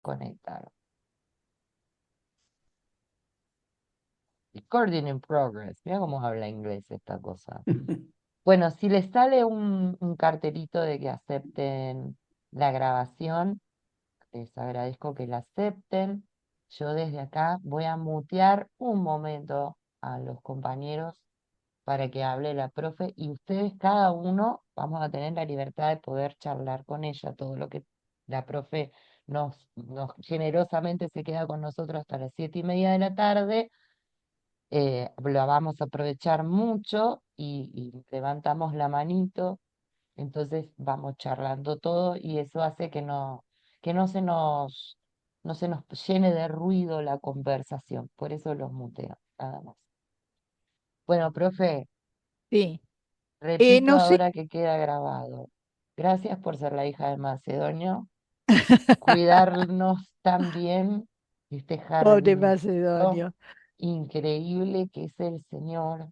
conectar. Recording in progress. Mira cómo habla inglés esta cosa. Bueno, si les sale un cartelito de que acepten la grabación, les agradezco que la acepten. Yo desde acá voy a mutear un momento a los compañeros para que hable la profe y ustedes cada uno vamos a tener la libertad de poder charlar con ella todo lo que la profe nos generosamente se queda con nosotros hasta las 7:30 de la tarde. La vamos a aprovechar mucho y levantamos la manito, entonces vamos charlando todo y eso hace que no se nos llene de ruido la conversación, por eso los muteo, nada más. Bueno, profe, Sí. repito No sé, ahora que queda grabado. Gracias por ser la hija de Macedonio, cuidarnos tan bien, este pobre jardincito Macedonio. increíble que es el Señor.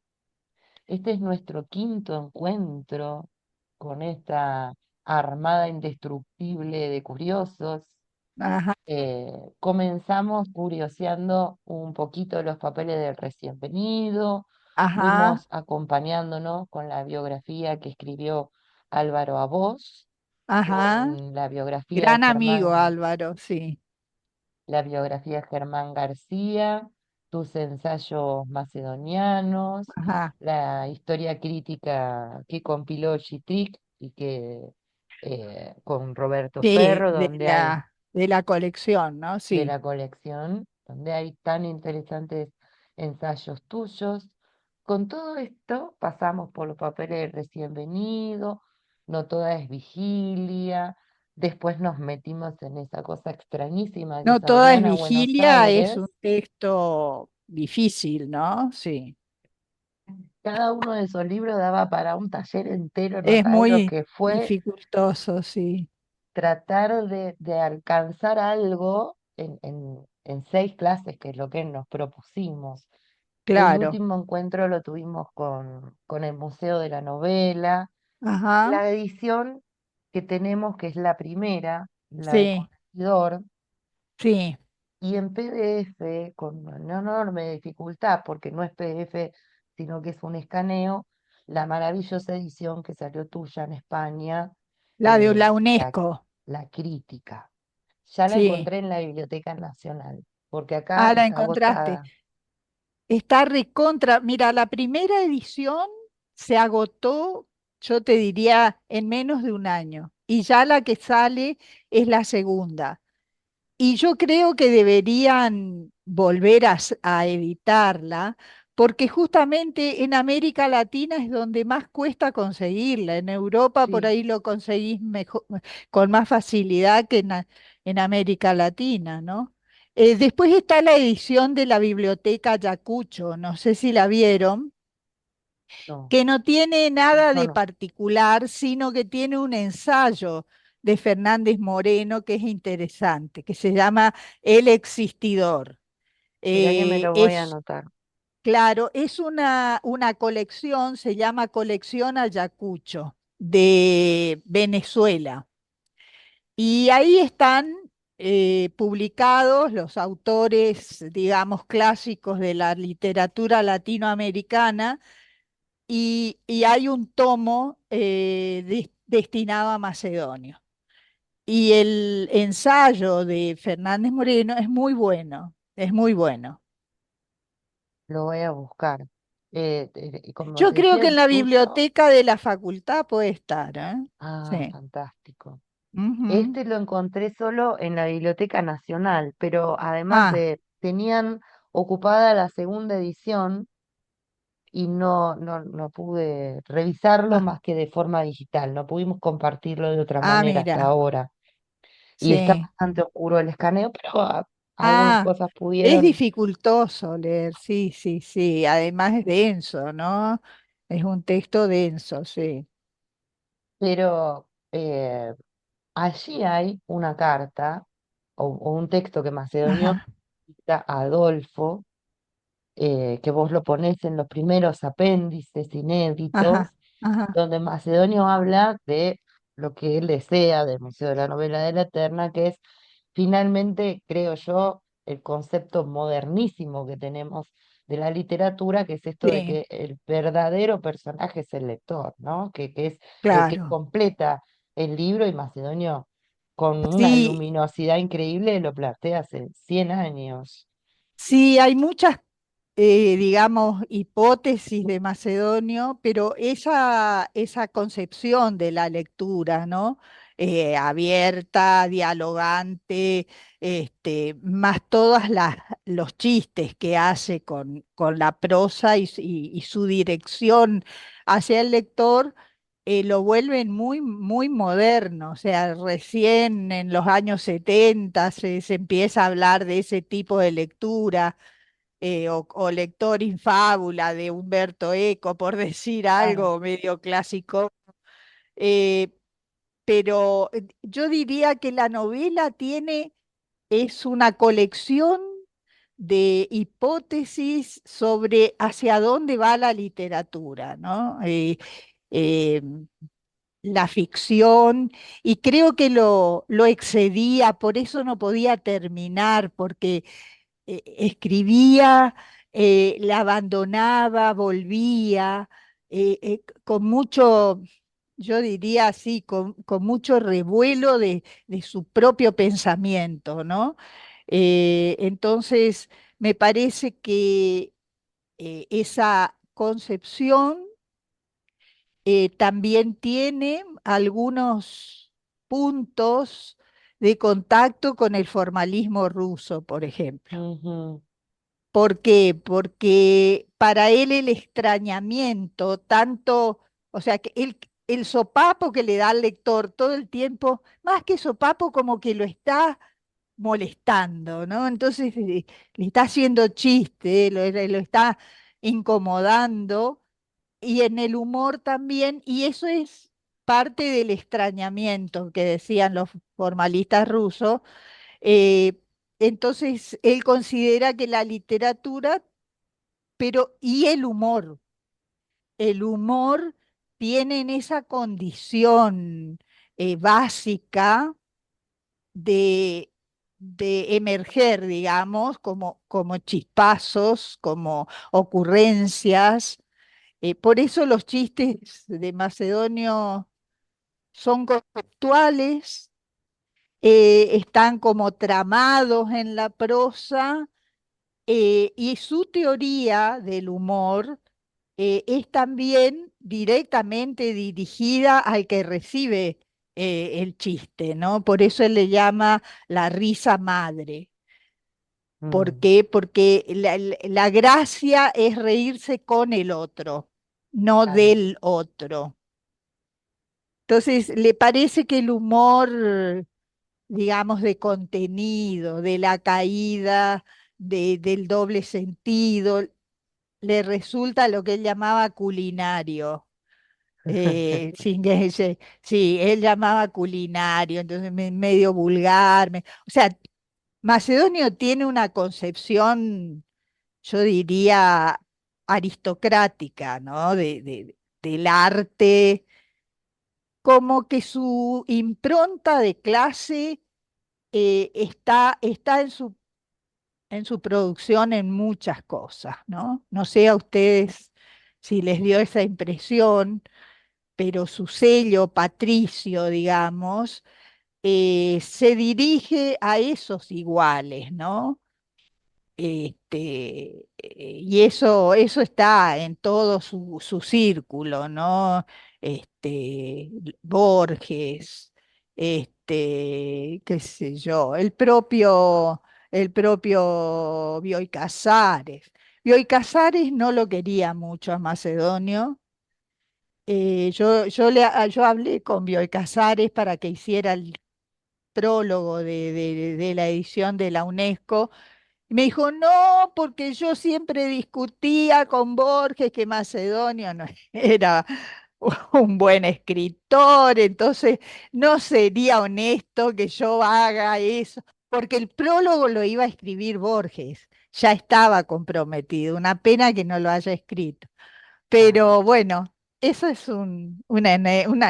Este es nuestro quinto encuentro con esta armada indestructible de curiosos. Ajá, Comenzamos curioseando un poquito los papeles del recién venido, ajá, fuimos acompañándonos con la biografía que escribió Álvaro Abós, ajá. con la biografía de Gran amigo Álvaro, sí. la biografía de Germán García, tus ensayos macedonianos, Ajá. la historia crítica que compiló Chitric y que con Roberto Sí, Ferro, donde hay de la colección, ¿no? de Sí. la colección, donde hay tan interesantes ensayos tuyos. Con todo esto pasamos por los papeles del recién venido, no toda es vigilia, después nos metimos en esa cosa extrañísima que No es toda es Adriana Buenos vigilia, es Aires. un texto difícil, ¿no? Sí. Cada uno de esos libros daba para un taller entero, no Es sabes lo muy que fue dificultoso, sí. tratar de alcanzar algo en 6 clases, que es lo que nos propusimos. El Claro. último encuentro lo tuvimos con el Museo de la Novela. Ajá. La edición que tenemos, que es la primera, la de Sí, Corregidor, sí. y en PDF, con una enorme dificultad, porque no es PDF, sino que es un escaneo, la maravillosa edición que salió tuya en España, La de la la, UNESCO. la crítica. Ya la Sí. encontré en la Biblioteca Nacional, porque acá Ah, la está encontraste. agotada. Está recontra. Mira, la primera edición se agotó, yo te diría, en menos de un año. Y ya la que sale es la segunda. Y yo creo que deberían volver a editarla, porque justamente en América Latina es donde más cuesta conseguirla. En Europa por Sí, ahí lo conseguís mejor, con más facilidad que en América Latina, ¿no? Después está la edición de la Biblioteca Ayacucho, no sé si la vieron, no, que no tiene nada yo de no. particular, sino que tiene un ensayo de Fernández Moreno que es interesante, que se llama El Existidor. Mirá que me lo voy a Es, anotar. claro, es una colección, se llama Colección Ayacucho, de Venezuela. Y ahí están publicados los autores, digamos, clásicos de la literatura latinoamericana y hay un tomo destinado a Macedonio. Y el ensayo de Fernández Moreno es muy bueno, es muy bueno. Lo voy a buscar. Y como Yo te creo decía, que en el la tuyo, biblioteca de la facultad puede estar, ¿eh? Sí. fantástico. Ujú. Este lo encontré solo en la Biblioteca Nacional, pero además Ah, tenían ocupada la segunda edición y no pude revisarlo ah, más que de forma digital, no pudimos compartirlo de otra ah, manera hasta mira, ahora. Y está sí. bastante oscuro el escaneo, pero algunas Ah, cosas es pudieron, dificultoso leer, sí, sí, sí. Además es denso, ¿no? Es un texto denso, sí. pero allí hay una carta o un texto que Macedonio Ajá, dicta a Adolfo, que vos lo ponés en los primeros apéndices inéditos, ajá, ajá. donde Macedonio habla de lo que él desea del Museo de la Novela de la Eterna, que es finalmente, creo yo, el concepto modernísimo que tenemos de la literatura, que es esto de Sí, que el verdadero personaje es el lector, ¿no? Que es el que claro. completa el libro y Macedonio, con una Sí, luminosidad increíble, lo plantea hace 100 años. sí, hay muchas, digamos, hipótesis de Macedonio, pero esa concepción de la lectura, ¿no? Abierta, dialogante, más todas los chistes que hace con la prosa y su dirección hacia el lector, lo vuelven muy, muy moderno. O sea, recién en los años 70 se empieza a hablar de ese tipo de lectura, o lector infábula de Humberto Eco, por decir Claro. algo medio clásico. eh, pero yo diría que la novela es una colección de hipótesis sobre hacia dónde va la literatura, ¿no? Eh, la ficción, y creo que lo excedía, por eso no podía terminar, porque escribía, la abandonaba, volvía, con mucho, yo diría así, con mucho revuelo de su propio pensamiento, ¿no? Entonces, me parece que esa concepción también tiene algunos puntos de contacto con el formalismo ruso, por ejemplo. Ujú. ¿Por qué? Porque para él el extrañamiento, tanto, o sea, que el sopapo que le da al lector todo el tiempo, más que sopapo, como que lo está molestando, ¿no? Entonces le está haciendo chiste, lo está incomodando, y en el humor también, y eso es parte del extrañamiento que decían los formalistas rusos. eh, entonces, él considera que la literatura, pero y el humor tienen esa condición básica de, de emerger, digamos, como chispazos, como ocurrencias. Por eso los chistes de Macedonio son conceptuales, están como tramados en la prosa, y su teoría del humor es también directamente dirigida al que recibe el chiste, ¿no? Por eso él le llama la risa madre. ¿Por Mm, qué? Porque la gracia es reírse con el otro, no claro. del otro. Entonces, le parece que el humor, digamos, de contenido, de la caída, del doble sentido, le resulta lo que él llamaba culinario. Sin que sí, él llamaba culinario, entonces medio vulgar. O sea, Macedonio tiene una concepción, yo diría, aristocrática, ¿no? Del arte, como que su impronta de clase está en su producción en muchas cosas, ¿no? No sé a ustedes si les dio esa impresión, pero su sello patricio, digamos, se dirige a esos iguales, ¿no? Y eso está en todo su círculo, ¿no? Borges, qué sé yo, el propio Bioy Casares. Bioy Casares no lo quería mucho a Macedonio. Yo hablé con Bioy Casares para que hiciera el prólogo de la edición de la UNESCO, y me dijo, no, porque yo siempre discutía con Borges que Macedonio no era un buen escritor, entonces no sería honesto que yo haga eso, porque el prólogo lo iba a escribir Borges, ya estaba comprometido, una pena que no lo haya escrito. Ah, Pero bueno. eso es una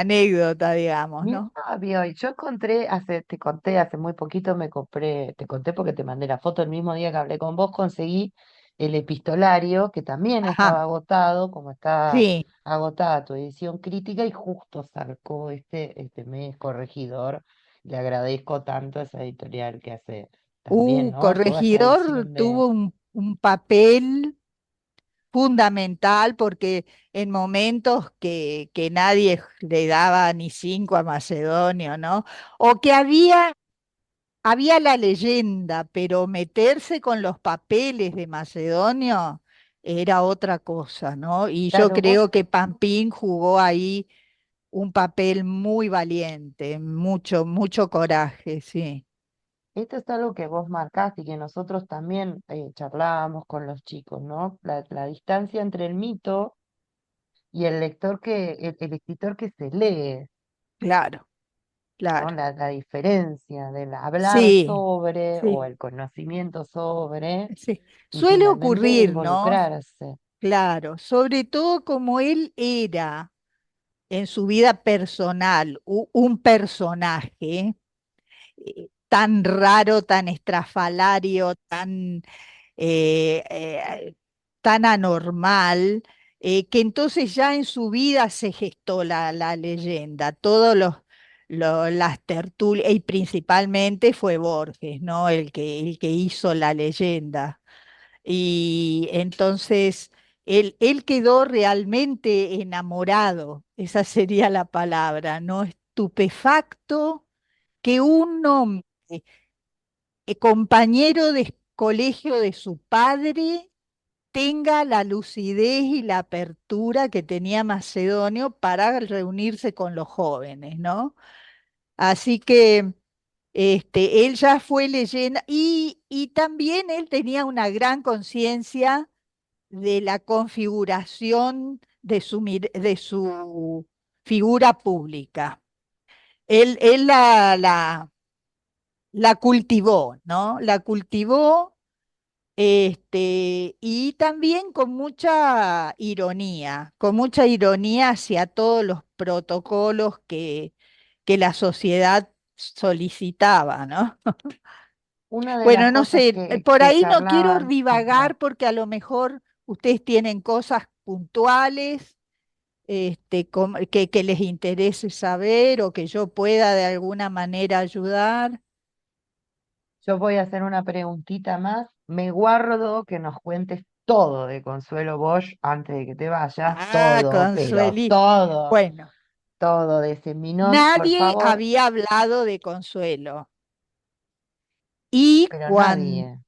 anécdota, digamos, Mi ¿no? novio, y yo encontré, te conté, hace muy poquito me compré, te conté porque te mandé la foto el mismo día que hablé con vos, conseguí el epistolario, que también estaba Ajá, agotado, como está sí. agotada tu edición crítica, y justo sacó este mes Corregidor. Le agradezco tanto a esa editorial que hace también, ¿no? Toda esta Corregidor edición de... tuvo un papel fundamental porque en momentos que nadie le daba ni cinco a Macedonio, ¿no? O que había la leyenda, pero meterse con los papeles de Macedonio era otra cosa, ¿no? Y yo Claro, creo que Pampín jugó ahí un papel muy valiente, mucho, mucho coraje, sí. esto es algo que vos marcaste y que nosotros también charlábamos con los chicos, ¿no? La distancia entre el mito y el lector el escritor que se lee, Claro, ¿no? claro. La diferencia del hablar Sí, sobre o sí, el conocimiento sobre sí. y Suele finalmente ocurrir, ¿no? involucrarse. Claro, sobre todo como él era en su vida personal un personaje tan raro, tan estrafalario, eh, eh, tan anormal, que entonces ya en su vida se gestó la leyenda, todos las tertulias, y principalmente fue Borges, ¿no? El que hizo la leyenda. Y entonces él quedó realmente enamorado, esa sería la palabra, ¿no? Estupefacto que un hombre, compañero de colegio de su padre, tenga la lucidez y la apertura que tenía Macedonio para reunirse con los jóvenes, ¿no? Así que él ya fue leyenda y también él tenía una gran conciencia de la configuración de su figura pública. Él la cultivó, ¿no? La cultivó y también con mucha ironía hacia todos los protocolos que la sociedad solicitaba, ¿no? Una de las Bueno, no cosas sé, por que ahí no quiero charlaban, sí, bueno, divagar porque a lo mejor ustedes tienen cosas puntuales que les interese saber o que yo pueda de alguna manera ayudar. yo voy a hacer una preguntita más. Me guardo que nos cuentes todo de Consuelo Bosch antes de que te vayas, Ah, todo, pero Consueli. todo, Bueno, todo de ese Minón, por nadie favor, había hablado de Consuelo. Y pero cuando, nadie.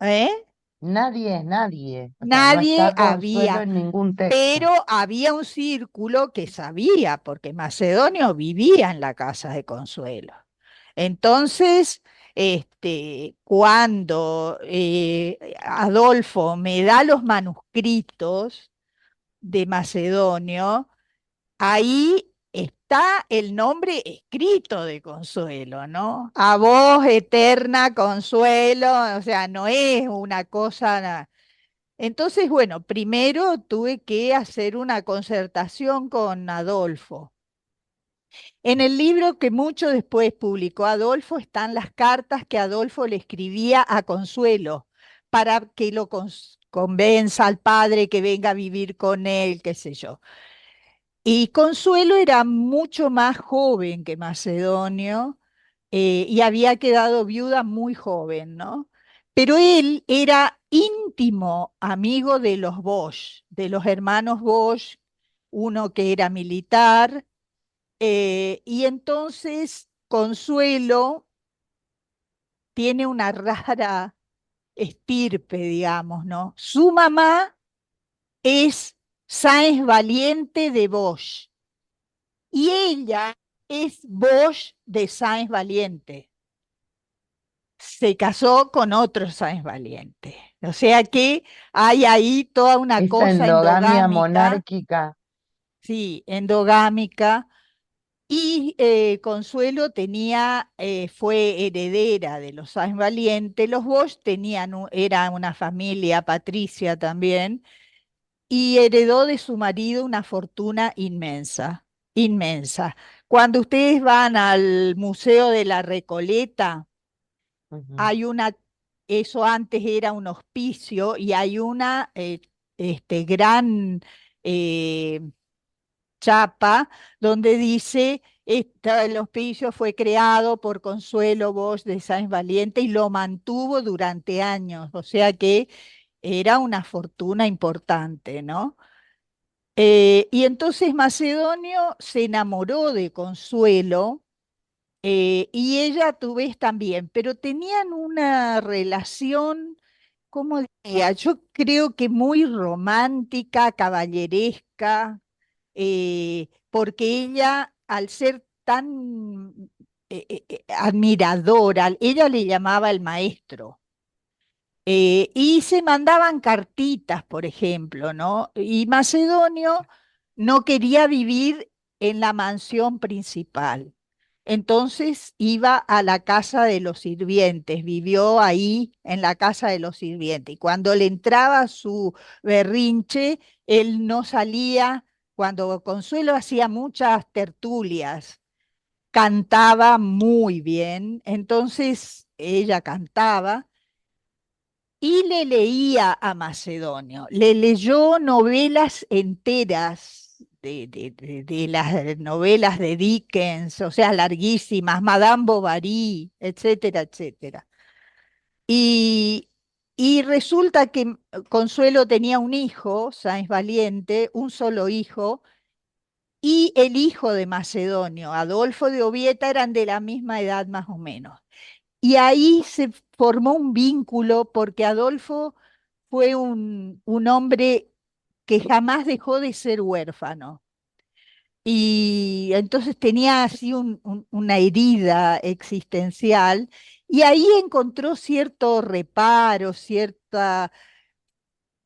¿eh? Nadie es nadie, o sea, no Nadie está Consuelo había, en ningún pero texto. había un círculo que sabía, porque Macedonio vivía en la casa de Consuelo. Entonces, cuando Adolfo me da los manuscritos de Macedonio, ahí está el nombre escrito de Consuelo, ¿no? A vos, eterna Consuelo, o sea, no es una cosa. Entonces, bueno, primero tuve que hacer una concertación con Adolfo. En el libro que mucho después publicó Adolfo están las cartas que Adolfo le escribía a Consuelo para que lo convenza al padre que venga a vivir con él, qué sé yo. Y Consuelo era mucho más joven que Macedonio y había quedado viuda muy joven, ¿no? Pero él era íntimo amigo de los Bosch, de los hermanos Bosch, uno que era militar, y entonces Consuelo tiene una rara estirpe, digamos, ¿no? Su mamá es Sáenz Valiente de Bosch y ella es Bosch de Sáenz Valiente. Se casó con otro Sáenz Valiente. O sea que hay ahí toda una Esa cosa endogamia endogámica, monárquica, sí, endogámica. Y Consuelo fue heredera de los Sáenz Valiente. Los Bosch era una familia patricia también, y heredó de su marido una fortuna inmensa, inmensa. Cuando ustedes van al Museo de la Recoleta, Ujú. hay una, eso antes era un hospicio y hay una gran eh, chapa donde dice, el hospicio fue creado por Consuelo Bosch de Sáenz Valiente y lo mantuvo durante años, o sea que era una fortuna importante, ¿no? Y entonces Macedonio se enamoró de Consuelo, y ella a tu vez también, pero tenían una relación, ¿cómo diría? Yo creo que muy romántica, caballeresca, porque ella, al ser tan admiradora, ella le llamaba el maestro. Y se mandaban cartitas, por ejemplo, ¿no? Y Macedonio no quería vivir en la mansión principal. Entonces iba a la casa de los sirvientes, vivió ahí en la casa de los sirvientes. Y cuando le entraba su berrinche, él no salía. Cuando Consuelo hacía muchas tertulias, cantaba muy bien, entonces ella cantaba y le leía a Macedonio, le leyó novelas enteras de las novelas de Dickens, o sea, larguísimas, Madame Bovary, etcétera, etcétera. Y, y resulta que Consuelo tenía un hijo, Sáenz Valiente, un solo hijo, y el hijo de Macedonio, Adolfo de Obieta, eran de la misma edad más o menos. Y ahí se formó un vínculo porque Adolfo fue un hombre que jamás dejó de ser huérfano. Y entonces tenía así una herida existencial y ahí encontró cierto reparo, cierta,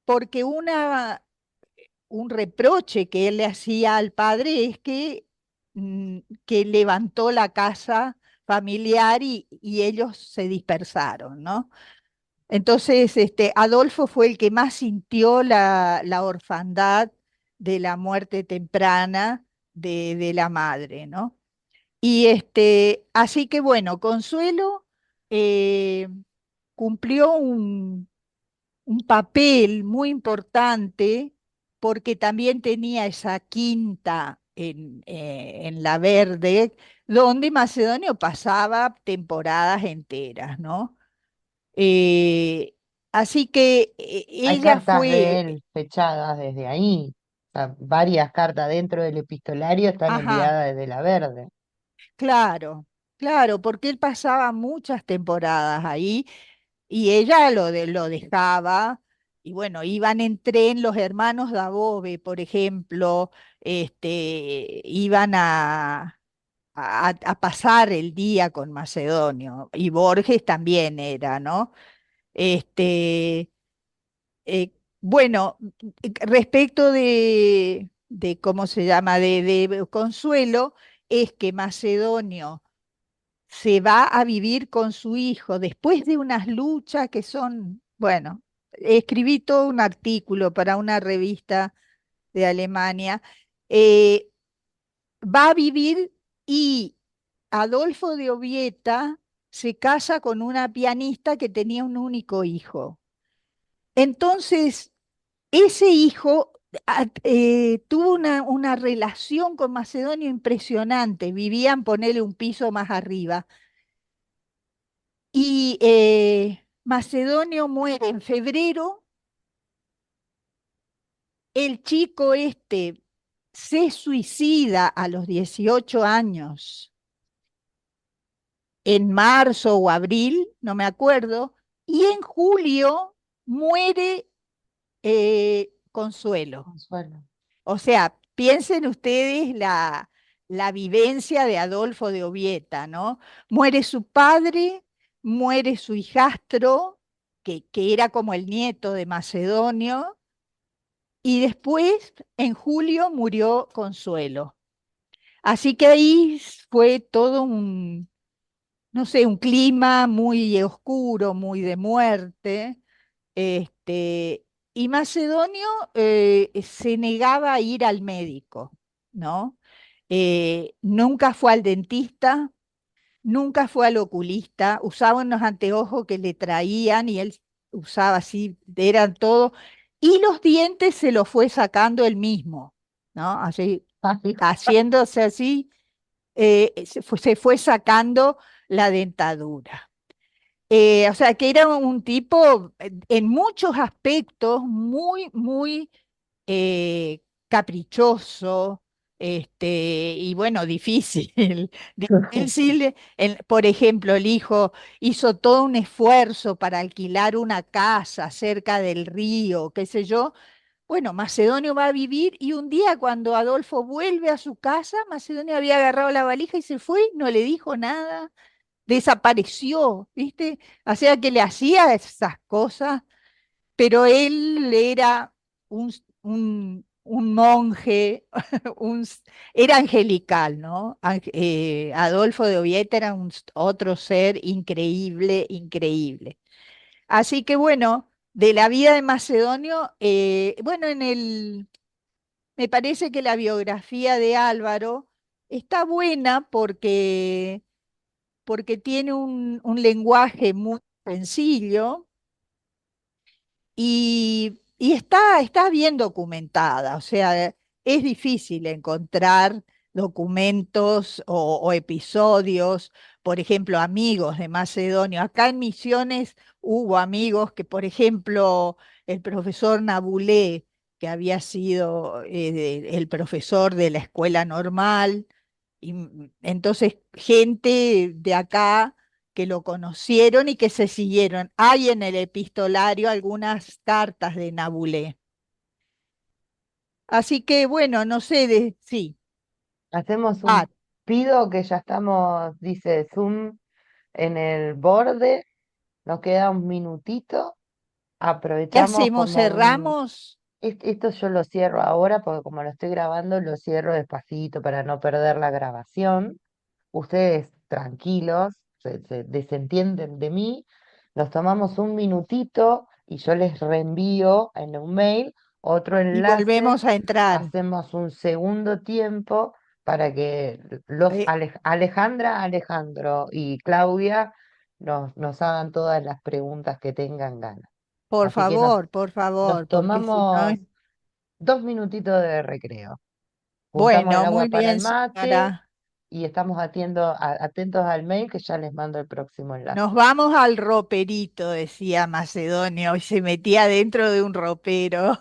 porque un reproche que él le hacía al padre es que levantó la casa familiar y ellos se dispersaron, ¿no? Entonces, Adolfo fue el que más sintió la orfandad de la muerte temprana de la madre, ¿no? Y así que bueno, Consuelo eh, cumplió un papel muy importante porque también tenía esa quinta en La Verde, donde Macedonio pasaba temporadas enteras, ¿no? Eh, Así que Hay ella cartas de fue, él fechadas desde ahí. O sea, varias cartas dentro del epistolario están ajá, enviadas desde la verde. claro, claro, porque él pasaba muchas temporadas ahí y ella lo dejaba. Y bueno, iban en tren los hermanos Dabove, por ejemplo, iban a pasar el día con Macedonio. Y Borges también era, ¿no? Este, Eh, bueno, respecto de cómo se llama, de Consuelo, es que Macedonio se va a vivir con su hijo después de unas luchas que son, bueno, escribí todo un artículo para una revista de Alemania, eh, va a vivir y Adolfo de Obieta se casa con una pianista que tenía un único hijo. Entonces, ese hijo tuvo una relación con Macedonio impresionante. Vivían, ponele un piso más arriba. Y Macedonio muere en febrero. El chico se suicida a los 18 años, en marzo o abril, no me acuerdo. Y en julio muere Consuelo. Consuelo. O sea, piensen ustedes la vivencia de Adolfo de Obieta, ¿no? Muere su padre, muere su hijastro, que era como el nieto de Macedonio, y después, en julio, murió Consuelo. Así que ahí fue todo no sé, un clima muy oscuro, muy de muerte. Este, y Macedonio se negaba a ir al médico, ¿no? Nunca fue al dentista, nunca fue al oculista, usaba unos anteojos que le traían y él usaba así, eran todo, y los dientes se los fue sacando él mismo, ¿no? Así, Ay, haciéndose así, se fue sacando la dentadura. O sea, que era un tipo en muchos aspectos muy, muy caprichoso, y bueno, difícil. Difícil, por ejemplo, el hijo hizo todo un esfuerzo para alquilar una casa cerca del río, qué sé yo. Bueno, Macedonio va a vivir y un día cuando Adolfo vuelve a su casa, Macedonio había agarrado la valija y se fue, no le dijo nada, desapareció, ¿viste? O sea que le hacía esas cosas, pero él era un monje, era angelical, ¿no? Adolfo de Ovieta era otro ser increíble, increíble. Así que bueno, de la vida de Macedonio, bueno, me parece que la biografía de Álvaro está buena porque tiene un lenguaje muy sencillo y está bien documentada, o sea, es difícil encontrar documentos o episodios, por ejemplo, amigos de Macedonio. Acá en Misiones hubo amigos que, por ejemplo, el profesor Nabulé, que había sido el profesor de la escuela normal, y entonces gente de acá que lo conocieron y que se siguieron. Hay en el epistolario algunas cartas de Nabulé. Así que bueno, no sé sí. hacemos Ah, un pido que ya estamos, dice Zoom en el borde, nos queda un minutito, ¿qué aprovechamos hacemos? como un... ¿Cerramos? Esto yo lo cierro ahora porque como lo estoy grabando, lo cierro despacito para no perder la grabación. Ustedes tranquilos, se desentienden de mí, nos tomamos un minutito y yo les reenvío en un mail otro Y enlace, volvemos a entrar. hacemos un segundo tiempo para que los Eh, Alejandra, Alejandro y Claudia nos hagan todas las preguntas que tengan ganas. Así que por nos favor, porque si no... tomamos 2 minutitos de recreo. Juntamos el Bueno, agua muy para el bien, mate señora. y estamos atentos al mail que ya les mando el próximo enlace. Nos vamos al roperito, decía Macedonio, y se metía dentro de un ropero.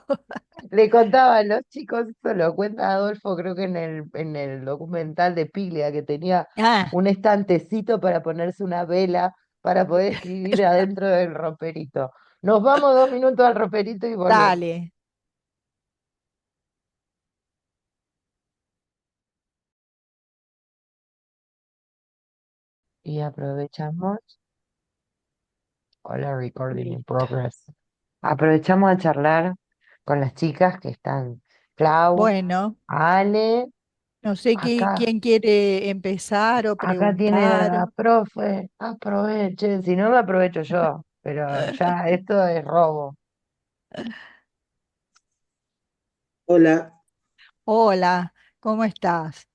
Le contaba a los chicos, eso lo cuenta Adolfo, creo que en el documental de Piglia, que tenía Ah, un estantecito para ponerse una vela para poder escribir adentro del roperito. Nos vamos 2 minutos al roperito y volvemos. dale. Y aprovechamos. Hola, recording in Listo. progress. Aprovechamos a charlar con las chicas que están, Clau, Bueno. Ale, No sé acá, quién quiere empezar o acá tiene preguntar. la profe, aprovechen, si no me aprovecho yo, pero ya esto es robo. Hola, Hola, ¿cómo estás?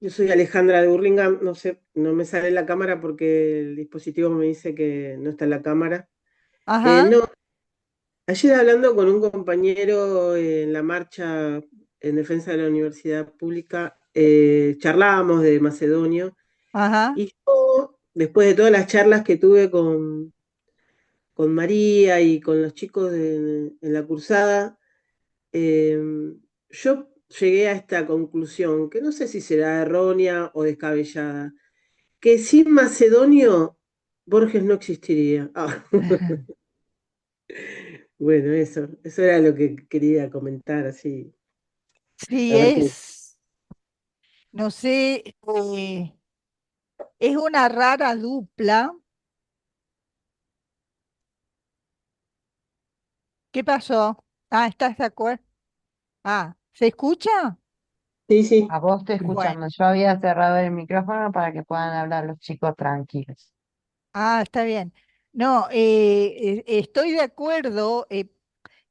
yo soy Alejandra de Burlingame. No sé, no me sale la cámara porque el dispositivo me dice que no está en la cámara. Ajá, No, ayer hablando con un compañero en la marcha en defensa de la universidad pública, charlábamos de Macedonio ajá, y yo, después de todas las charlas que tuve con María y con los chicos en la cursada, eh, yo llegué a esta conclusión, que no sé si será errónea o descabellada, que sin Macedonio Borges no existiría. Ah, ajá. bueno, eso era lo que quería comentar, así. Sí, A ver qué. no sé, es una rara dupla. ¿Qué pasó? Ah, ¿estás de acuerdo? Ah, ¿se escucha? Sí, sí. A vos te Bueno, escuchamos. Yo había cerrado el micrófono para que puedan hablar los chicos tranquilos. está bien. No, estoy de acuerdo.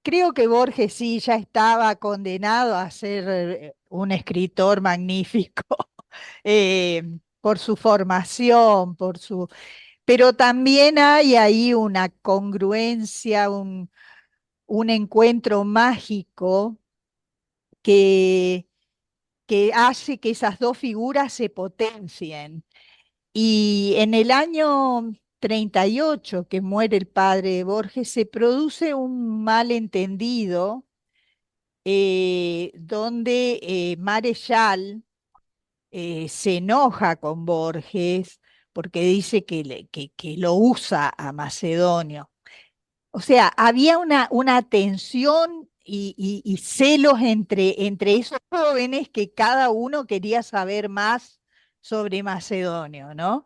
creo que Borges sí ya estaba condenado a ser un escritor magnífico eh, por su formación, pero también hay ahí una congruencia, un encuentro mágico que, que hace que esas dos figuras se potencien. Y en el año 38 que muere el padre de Borges, se produce un malentendido donde Marechal se enoja con Borges porque dice que lo usa a Macedonio. O sea, había una tensión y celos entre esos jóvenes que cada uno quería saber más sobre Macedonio, ¿no?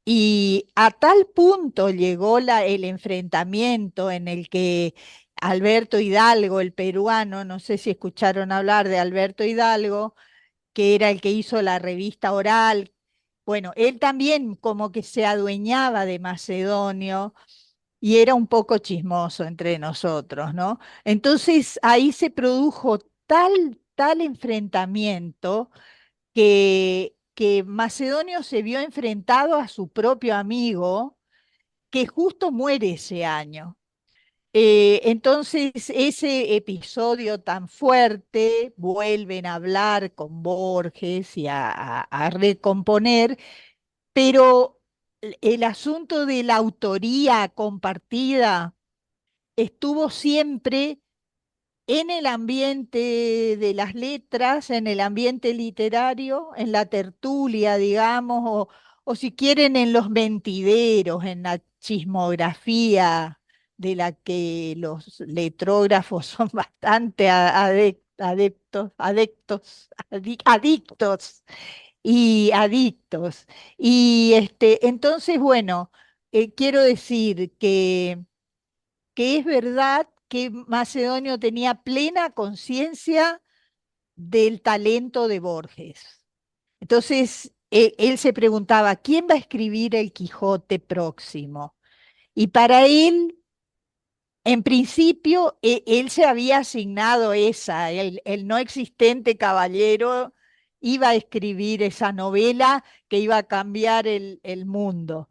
Y a tal punto llegó el enfrentamiento en el que Alberto Hidalgo, el peruano, no sé si escucharon hablar de Alberto Hidalgo, que era el que hizo la revista Oral. Bueno, él también como que se adueñaba de Macedonio y era un poco chismoso entre nosotros, ¿no? Entonces ahí se produjo tal enfrentamiento que Macedonio se vio enfrentado a su propio amigo, que justo muere ese año. Entonces, ese episodio tan fuerte, vuelven a hablar con Borges y a recomponer, pero el asunto de la autoría compartida estuvo siempre en el ambiente de las letras, en el ambiente literario, en la tertulia, digamos, o si quieren en los mentideros, en la chismografía de la que los letrógrafos son bastante adictos y adictos. Y entonces, bueno, quiero decir que es verdad que Macedonio tenía plena conciencia del talento de Borges. Entonces, él se preguntaba, ¿quién va a escribir el Quijote próximo? Y para él, en principio, él se había asignado esa, el no existente caballero iba a escribir esa novela que iba a cambiar el mundo.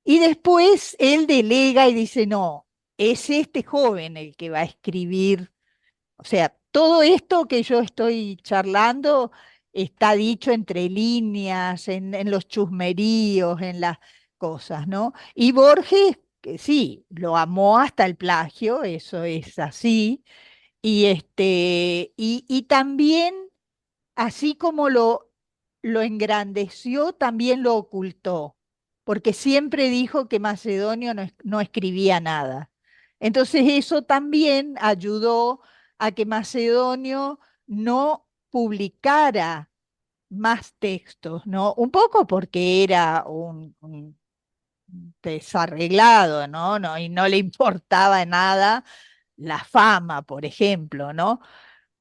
Y después él delega y dice, no, es este joven el que va a escribir. O sea, todo esto que yo estoy charlando está dicho entre líneas, en los chusmeríos, en las cosas, ¿no? Y Borges, que sí, lo amó hasta el plagio, eso es así, y también así como lo engrandeció, también lo ocultó, porque siempre dijo que Macedonio no escribía nada. Entonces eso también ayudó a que Macedonio no publicara más textos, ¿no? Un poco porque era un desarreglado, ¿no? ¿no? Y no le importaba nada la fama, por ejemplo, ¿no?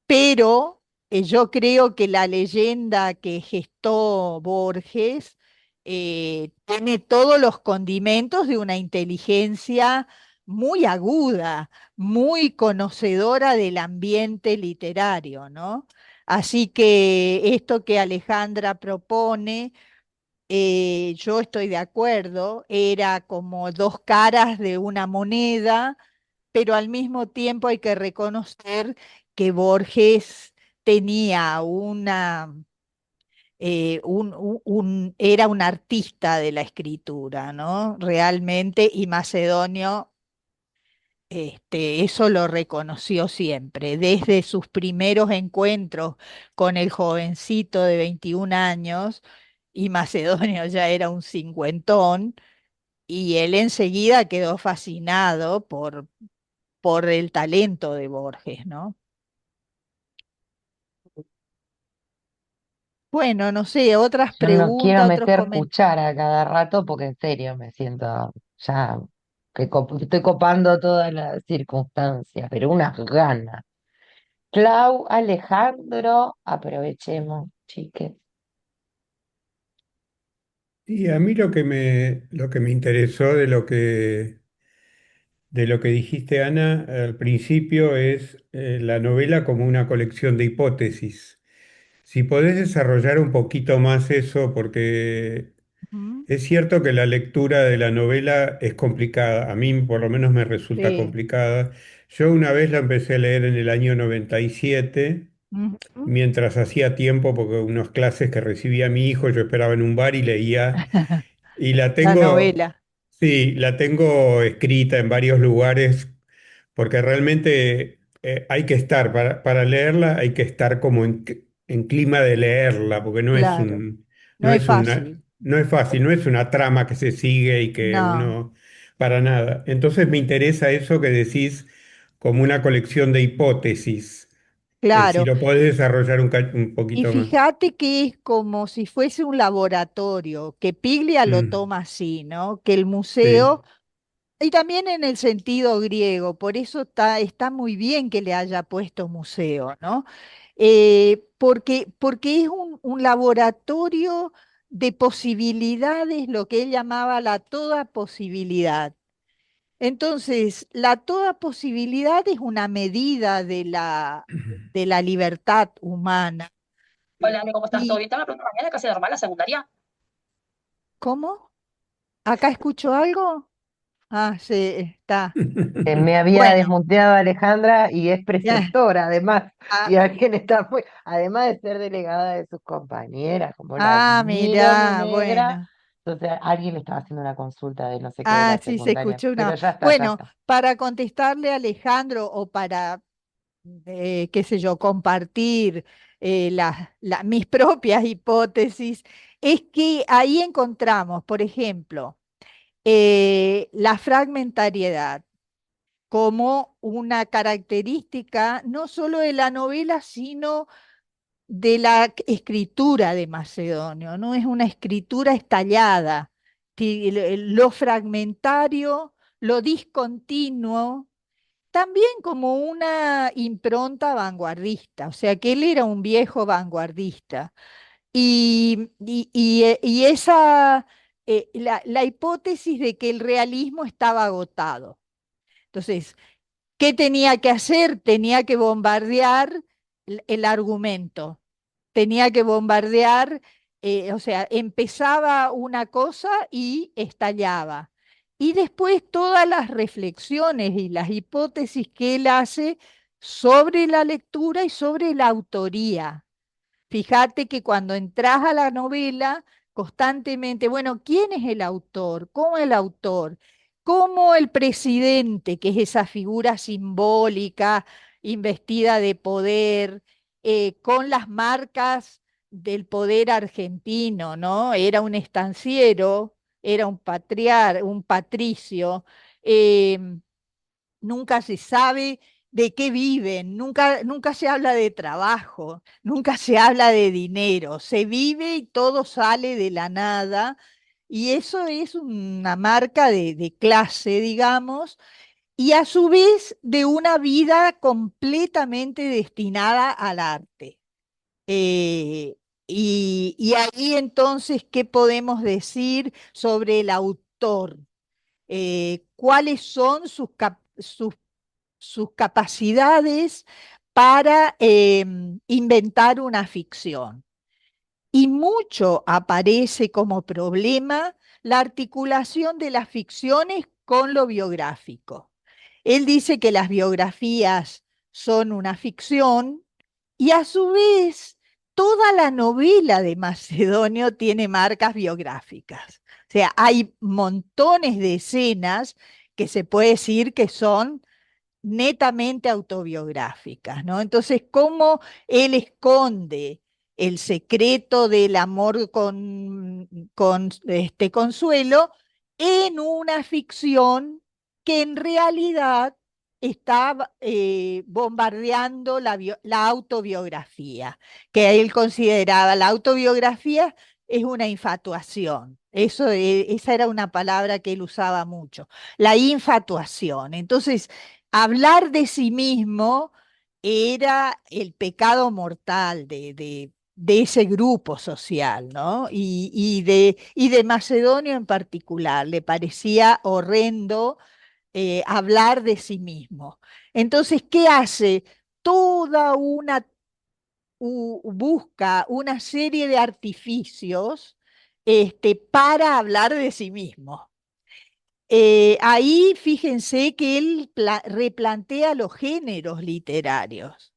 Pero yo creo que la leyenda que gestó Borges tiene todos los condimentos de una inteligencia muy aguda, muy conocedora del ambiente literario, ¿no? Así que esto que Alejandra propone, yo estoy de acuerdo, era como dos caras de una moneda, pero al mismo tiempo hay que reconocer que Borges tenía era un artista de la escritura, ¿no? Realmente, y Macedonio, eso lo reconoció siempre, desde sus primeros encuentros con el jovencito de 21 años, y Macedonio ya era un cincuentón, y él enseguida quedó fascinado por el talento de Borges, ¿no? Bueno, no sé, otras Yo no quiero preguntas, otros meter comentarios. cuchara a cada rato porque en serio me siento ya que estoy copando todas las circunstancias, pero unas ganas. Clau, Alejandro, aprovechemos, chiques. Y a mí lo que me interesó de lo que dijiste, Ana, al principio es la novela como una colección de hipótesis. Si podés desarrollar un poquito más eso, porque Ujú. es cierto que la lectura de la novela es complicada, a mí por lo menos me resulta Sí. complicada. Yo una vez la empecé a leer en el año 97, Ujú. mientras hacía tiempo, porque unas clases que recibía mi hijo, yo esperaba en un bar y leía, y la La tengo, novela, sí, la tengo escrita en varios lugares porque realmente hay que estar, para leerla hay que estar como en clima de leerla, porque claro. No no es es una, fácil. no es fácil, no es una trama que se sigue y que No, uno, para nada. Entonces me interesa eso que decís como una colección de hipótesis, si claro. lo podés desarrollar un Y poquito más. fíjate que es como si fuese un laboratorio, que Piglia lo Mm, toma así, ¿no? Que el sí. museo, y también en el sentido griego, por eso está muy bien que le haya puesto museo, ¿no? Porque es un laboratorio de posibilidades, lo que él llamaba la toda posibilidad. Entonces, la toda posibilidad es una medida de la libertad humana. Hola, Ale, ¿cómo estás? ¿Todo ¿Y bien? Te hago una pregunta mañana, casi normal, la secundaria. cómo? ¿Acá escucho algo? Ah, sí, está. Me había Bueno, desmuteado Alejandra y es ya. preceptora además, Ah, y alguien está muy, además de ser delegada de sus compañeras, como la admiro, mi mirá, negra, bueno. entonces alguien le estaba haciendo una consulta de no sé qué de Ah, la sí, se secundaria, escuchó pero una. ya está, ya Bueno, está. para contestarle a Alejandro o para, qué sé yo, compartir mis propias hipótesis, es que ahí encontramos, por ejemplo, la fragmentariedad como una característica no solo de la novela, sino de la escritura de Macedonio, ¿no? Es una escritura estallada, lo fragmentario, lo discontinuo, también como una impronta vanguardista, o sea que él era un viejo vanguardista. Y esa, la hipótesis de que el realismo estaba agotado. Entonces, ¿qué tenía que hacer? Tenía que bombardear el argumento, tenía que bombardear, o sea, empezaba una cosa y estallaba. Y después todas las reflexiones y las hipótesis que él hace sobre la lectura y sobre la autoría. Fíjate que cuando entras a la novela, constantemente, bueno, ¿quién es el autor? ¿Cómo el autor? ¿Cómo el presidente, que es esa figura simbólica, investida de poder, con las marcas del poder argentino, ¿no? Era un estanciero, era un patricio, em, nunca se sabe de qué viven, nunca se habla de trabajo, nunca se habla de dinero, se vive y todo sale de la nada, y eso es una marca de clase, digamos, y a su vez de una vida completamente destinada al arte. Eh, y ahí entonces, ¿qué podemos decir sobre el autor? ¿Cuáles son sus capacidades para inventar una ficción? Y mucho aparece como problema la articulación de las ficciones con lo biográfico. Él dice que las biografías son una ficción y a su vez toda la novela de Macedonio tiene marcas biográficas. O sea, hay montones de escenas que se puede decir que son netamente autobiográficas, ¿no? Entonces, ¿cómo él esconde el secreto del amor con este Consuelo en una ficción que en realidad está bombardeando la autobiografía, que él consideraba la autobiografía es una infatuación? Eso, esa era una palabra que él usaba mucho, la infatuación. Entonces, hablar de sí mismo era el pecado mortal de ese grupo social, ¿no? Y de Macedonio en particular, le parecía horrendo hablar de sí mismo. Entonces, ¿qué hace? Toda una busca una serie de artificios para hablar de sí mismo. Ahí fíjense que él replantea los géneros literarios.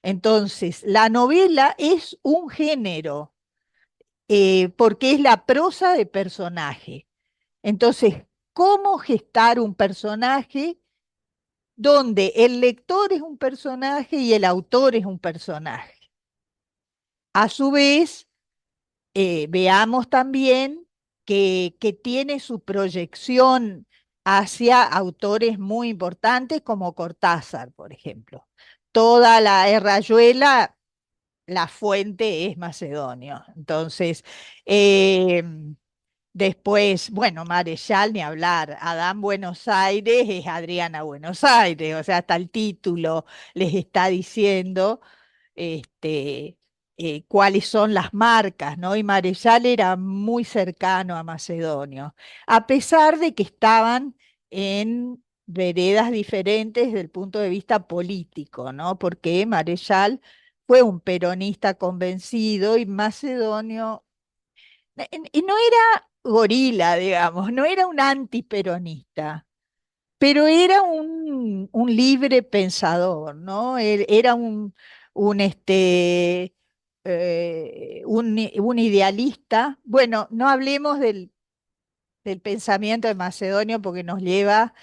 Entonces, la novela es un género, porque es la prosa de personaje. Entonces, ¿cómo gestar un personaje donde el lector es un personaje y el autor es un personaje? A su vez, veamos también que tiene su proyección hacia autores muy importantes como Cortázar, por ejemplo. Toda la Rayuela, la fuente es macedonio. Entonces, eh, después, bueno, Marechal ni hablar, Adán Buenos Aires es Adriana Buenos Aires, o sea, hasta el título les está diciendo este, cuáles son las marcas, ¿no? Y Marechal era muy cercano a Macedonio, a pesar de que estaban en veredas diferentes desde el punto de vista político, ¿no? Porque Marechal fue un peronista convencido y Macedonio y no era gorila, digamos, no era un antiperonista, pero era un libre pensador, ¿no? Él era un idealista. Bueno, no hablemos del pensamiento de Macedonio porque nos lleva,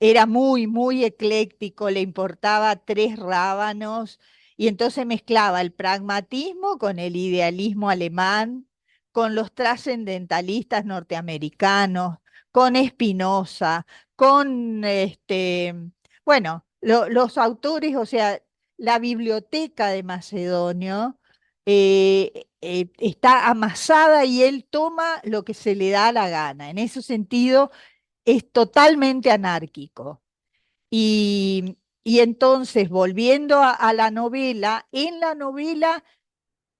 era muy, muy ecléctico, le importaba tres rábanos y entonces mezclaba el pragmatismo con el idealismo alemán, con los trascendentalistas norteamericanos, con Spinoza, con bueno, los autores, o sea, la biblioteca de Macedonio está amasada y él toma lo que se le da la gana. En ese sentido, es totalmente anárquico. Y entonces, volviendo a la novela, en la novela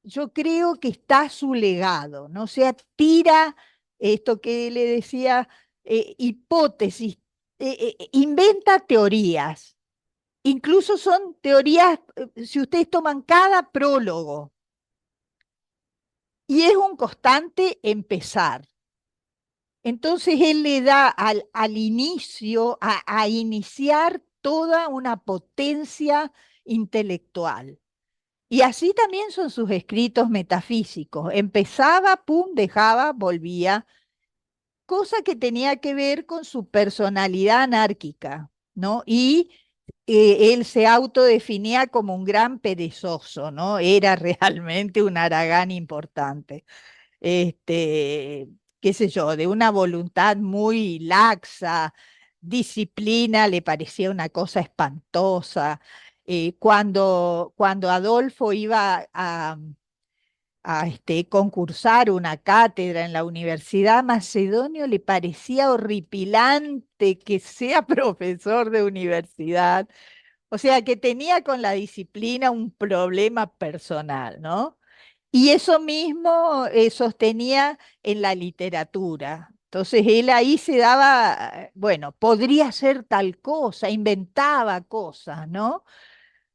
yo creo que está su legado, ¿no? O sea, tira esto que le decía, hipótesis, inventa teorías. Incluso son teorías, si ustedes toman cada prólogo, y es un constante empezar. Entonces él le da al inicio, a iniciar toda una potencia intelectual. Y así también son sus escritos metafísicos. Empezaba, pum, dejaba, volvía, cosa que tenía que ver con su personalidad anárquica, ¿no? Y él se autodefinía como un gran perezoso, ¿no? Era realmente un haragán importante, este, qué sé yo, de una voluntad muy laxa, disciplina le parecía una cosa espantosa. Cuando Adolfo iba a concursar una cátedra en la Universidad, Macedonio le parecía horripilante que sea profesor de universidad, o sea que tenía con la disciplina un problema personal, ¿no? Y eso mismo sostenía en la literatura. Entonces él ahí se daba, bueno, podría ser tal cosa, inventaba cosas, ¿no?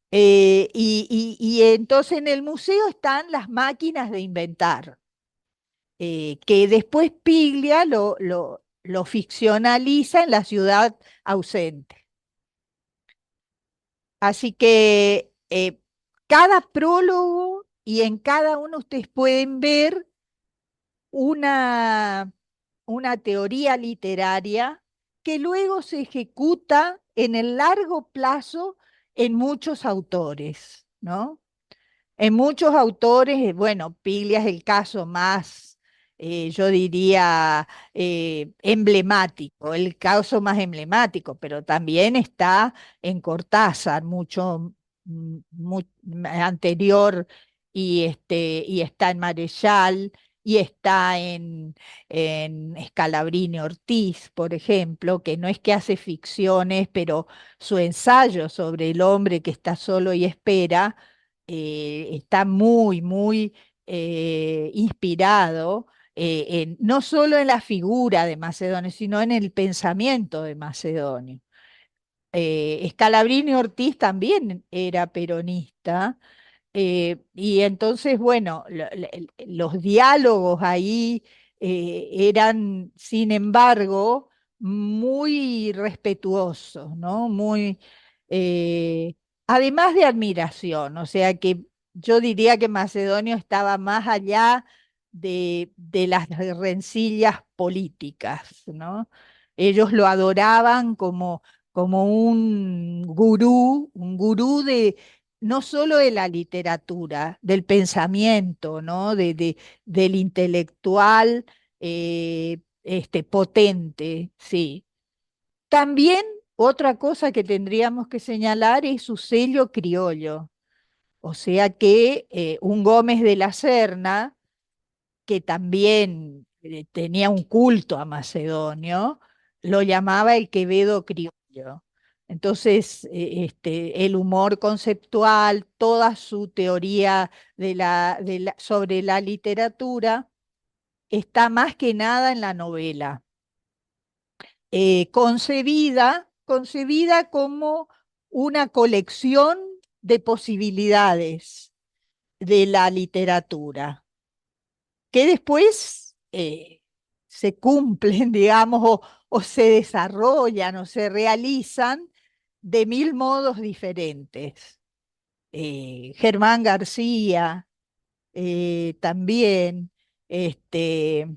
Y entonces en el museo están las máquinas de inventar, que después Piglia lo ficcionaliza en La ciudad ausente. Así que cada prólogo y en cada uno ustedes pueden ver una, una teoría literaria que luego se ejecuta en el largo plazo en muchos autores, ¿no? En muchos autores, bueno, Piglia es el caso más, yo diría, emblemático, el caso más emblemático, pero también está en Cortázar, mucho anterior, y está en Marechal, y está en Scalabrini Ortiz, por ejemplo, que no es que hace ficciones, pero su ensayo sobre el hombre que está solo y espera está muy, muy inspirado no solo en la figura de Macedonio, sino en el pensamiento de Macedonio. Scalabrini Ortiz también era peronista, y entonces, bueno, los diálogos ahí eran, sin embargo, muy respetuosos, ¿no? Muy, eh, además de admiración, o sea que yo diría que Macedonio estaba más allá de las rencillas políticas, ¿no? Ellos lo adoraban como un gurú de no solo de la literatura, del pensamiento, ¿no? Del intelectual potente, sí. También otra cosa que tendríamos que señalar es su sello criollo, o sea que un Gómez de la Serna, que también tenía un culto a Macedonio, lo llamaba el Quevedo criollo. Entonces, el humor conceptual, toda su teoría sobre la literatura, está más que nada en la novela, concebida como una colección de posibilidades de la literatura que después se cumplen, digamos, o se desarrollan o se realizan de mil modos diferentes. Germán García también, este,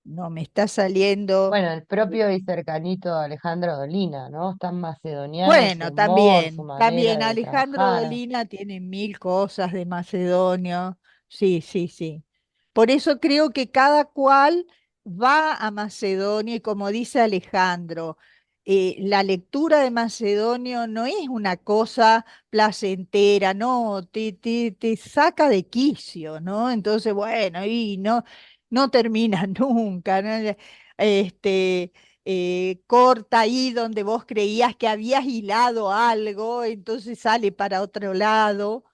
no me está saliendo. Bueno, el propio y cercanito Alejandro Dolina, ¿no? Tan macedoniano su Bueno, humor, su manera también de Alejandro trabajar. Dolina tiene mil cosas de Macedonio. Sí, sí, sí. Por eso creo que cada cual va a Macedonio y como dice Alejandro, la lectura de Macedonio no es una cosa placentera, no, te saca de quicio, ¿no? Entonces, bueno, y no termina nunca, ¿no? Este, corta ahí donde vos creías que habías hilado algo, entonces sale para otro lado.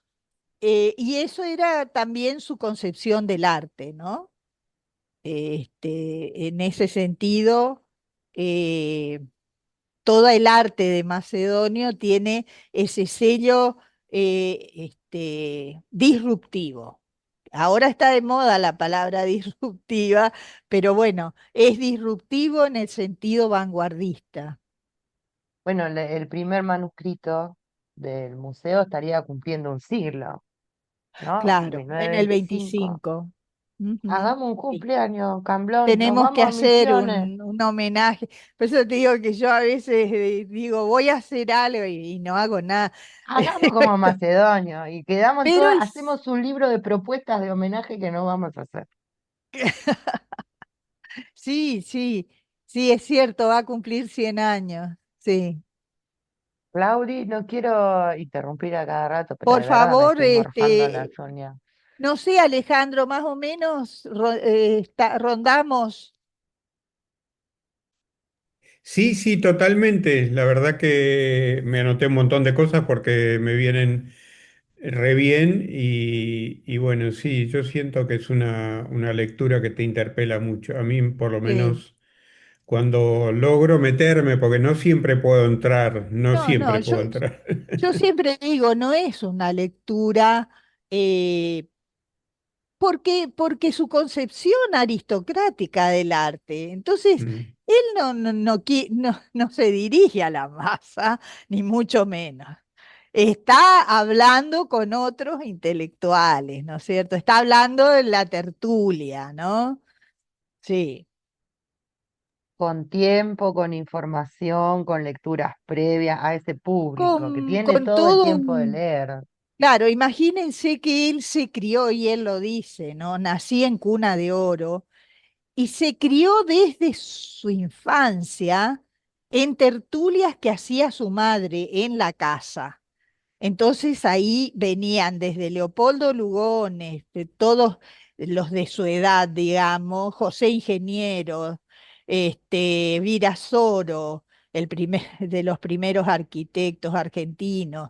Y eso era también su concepción del arte, ¿no? En ese sentido, eh, todo el arte de Macedonio tiene ese sello disruptivo. Ahora está de moda la palabra disruptiva, pero bueno, es disruptivo en el sentido vanguardista. Bueno, el primer manuscrito del museo estaría cumpliendo un siglo, ¿no? Claro, en el 1925. 25. Ujú, Hagamos un sí. cumpleaños, Camblón, nos Tenemos que vamos a hacer Misiones. un homenaje. Por eso te digo que yo a veces digo, voy a hacer algo y no hago nada. Hagamos como Macedonio y quedamos en Pero todas, hacemos un libro de propuestas de homenaje que no vamos a hacer. sí, sí, sí, es cierto, va a cumplir 100 años. Sí. Claudi, no quiero interrumpir a cada rato, pero Por de verdad me favor, estoy morfando las uñas. no sé, Alejandro, más o menos rondamos. Sí, sí, totalmente. La verdad que me anoté un montón de cosas porque me vienen re bien y bueno, sí, yo siento que es una lectura que te interpela mucho. A mí, por lo Sí. menos, cuando logro meterme, porque no siempre puedo entrar, no No, no, siempre puedo entrar. yo siempre digo, no es una lectura eh, porque su concepción aristocrática del arte. Entonces, Mm. él no se dirige a la masa, ni mucho menos. Está hablando con otros intelectuales, ¿no es cierto? Está hablando en la tertulia, ¿no? Sí, Con tiempo, con información, con lecturas previas a ese público que tiene con todo el todo tiempo de un... leer. Claro, imagínense que él se crió, y él lo dice, ¿no? Nací en cuna de oro y se crió desde su infancia en tertulias que hacía su madre en la casa. Entonces ahí venían desde Leopoldo Lugones, de todos los de su edad, digamos, José Ingeniero, Virasoro, de los primeros arquitectos argentinos,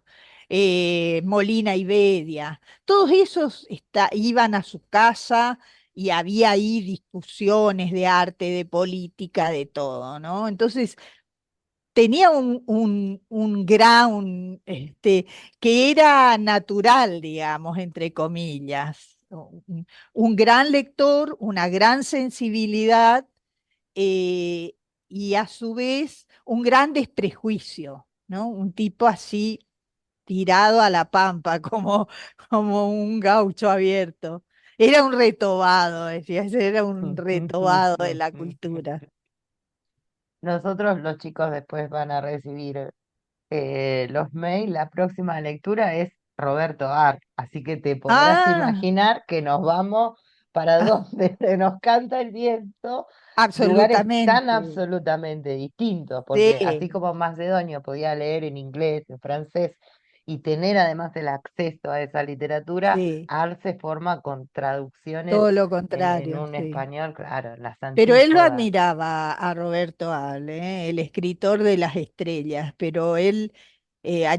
Molina y Bedia, todos esos iban a su casa y había ahí discusiones de arte, de política, de todo, ¿no? Entonces tenía un ground que era natural, digamos, entre comillas. Un gran lector, una gran sensibilidad eh, y a su vez un gran desprejuicio, ¿no? Un tipo así tirado a la pampa, como un gaucho abierto. Era un retobado, decías, era un retobado de la cultura. Nosotros los chicos después van a recibir los mails. La próxima lectura es Roberto Art, así que te podrás Ah, imaginar que nos vamos para donde se nos canta el viento, lugares tan absolutamente. absolutamente distintos, porque así Sí, como Macedonio podía leer en inglés, en francés, y tener además el acceso a esa literatura, sí, Art se forma con traducciones todo lo en contrario, un sí. español, claro, las Pero él lo antípodas. admiraba a Roberto Ale, el escritor de las estrellas, pero él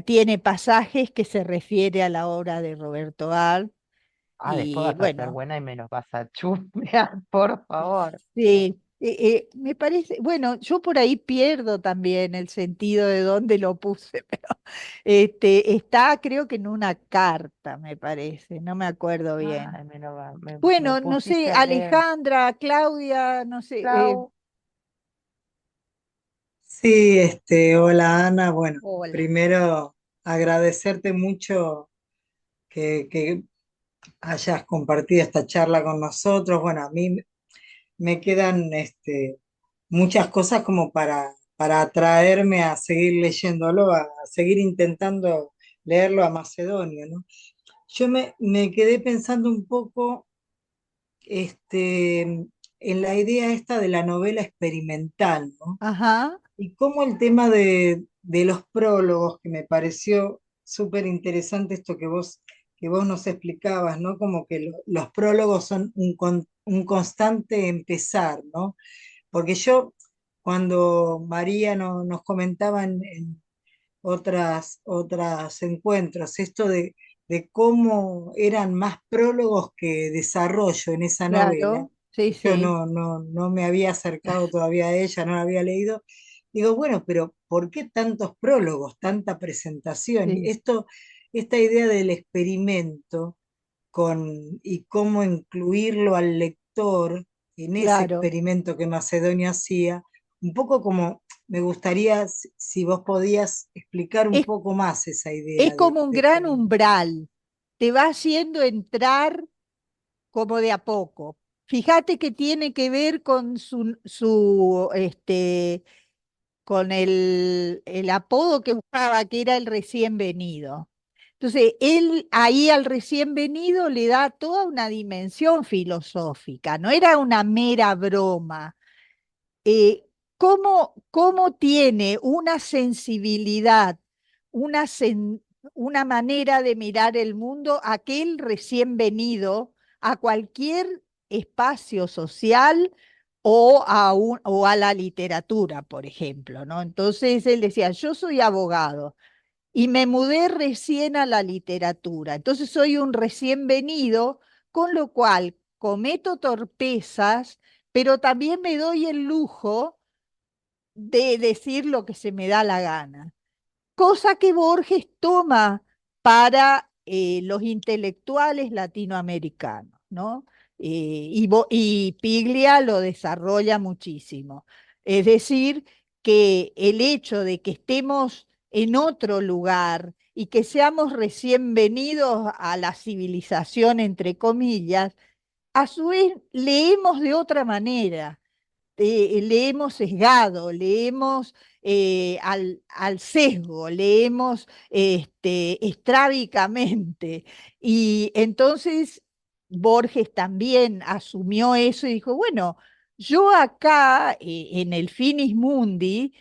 tiene pasajes que se refiere a la obra de Roberto Ale Ah, después y vas a ser bueno, buena y me los vas a chusmear, por favor. sí, me parece, bueno, yo por ahí pierdo también el sentido de dónde lo puse, pero está creo que en una carta, me parece, no me acuerdo bien. Ay, me Bueno, no sé, pusiste re. Alejandra, Claudia, no sé, Clau, Sí, hola Ana. Bueno, hola. primero agradecerte mucho que hayas compartido esta charla con nosotros. Bueno, a mí me quedan muchas cosas como para atraerme a seguir leyéndolo, a seguir intentando leerlo a Macedonio, ¿no? Yo me quedé pensando un poco en la idea esta de la novela experimental, ¿no? Ajá, Y cómo el tema de los prólogos, que me pareció súper interesante esto que vos nos explicabas, ¿no? Como que los prólogos son un constante empezar, ¿no? Porque yo, cuando María nos comentaba en otras encuentros, esto de cómo eran más prólogos que desarrollo en esa novela, claro, sí, que yo sí, no me había acercado todavía a ella, no la había leído. Digo, bueno, pero ¿por qué tantos prólogos, tanta presentación? sí, Esta idea del experimento y cómo incluirlo al lector en ese claro. experimento que Macedonia hacía, un poco como me gustaría si vos podías explicar un Es, poco más esa es idea como un de gran experimento. umbral, te va haciendo entrar como de a poco. Fíjate que tiene que ver con con el apodo que buscaba, que era el recién venido. Entonces, él ahí al recién venido le da toda una dimensión filosófica, no era una mera broma. Cómo tiene una sensibilidad, una, una manera de mirar el mundo, aquel recién venido a cualquier espacio social o a la literatura, por ejemplo, ¿no? Entonces él decía, yo soy abogado y me mudé recién a la literatura, entonces soy un recién venido, con lo cual cometo torpezas, pero también me doy el lujo de decir lo que se me da la gana. Cosa que Borges toma para los intelectuales latinoamericanos, ¿no? Y Piglia lo desarrolla muchísimo. Es decir, que el hecho de que estemos en otro lugar y que seamos recién venidos a la civilización, entre comillas, a su vez leemos de otra manera, leemos sesgado, leemos al sesgo, leemos estrábicamente. Y entonces Borges también asumió eso y dijo, bueno, yo acá en el Finis Mundi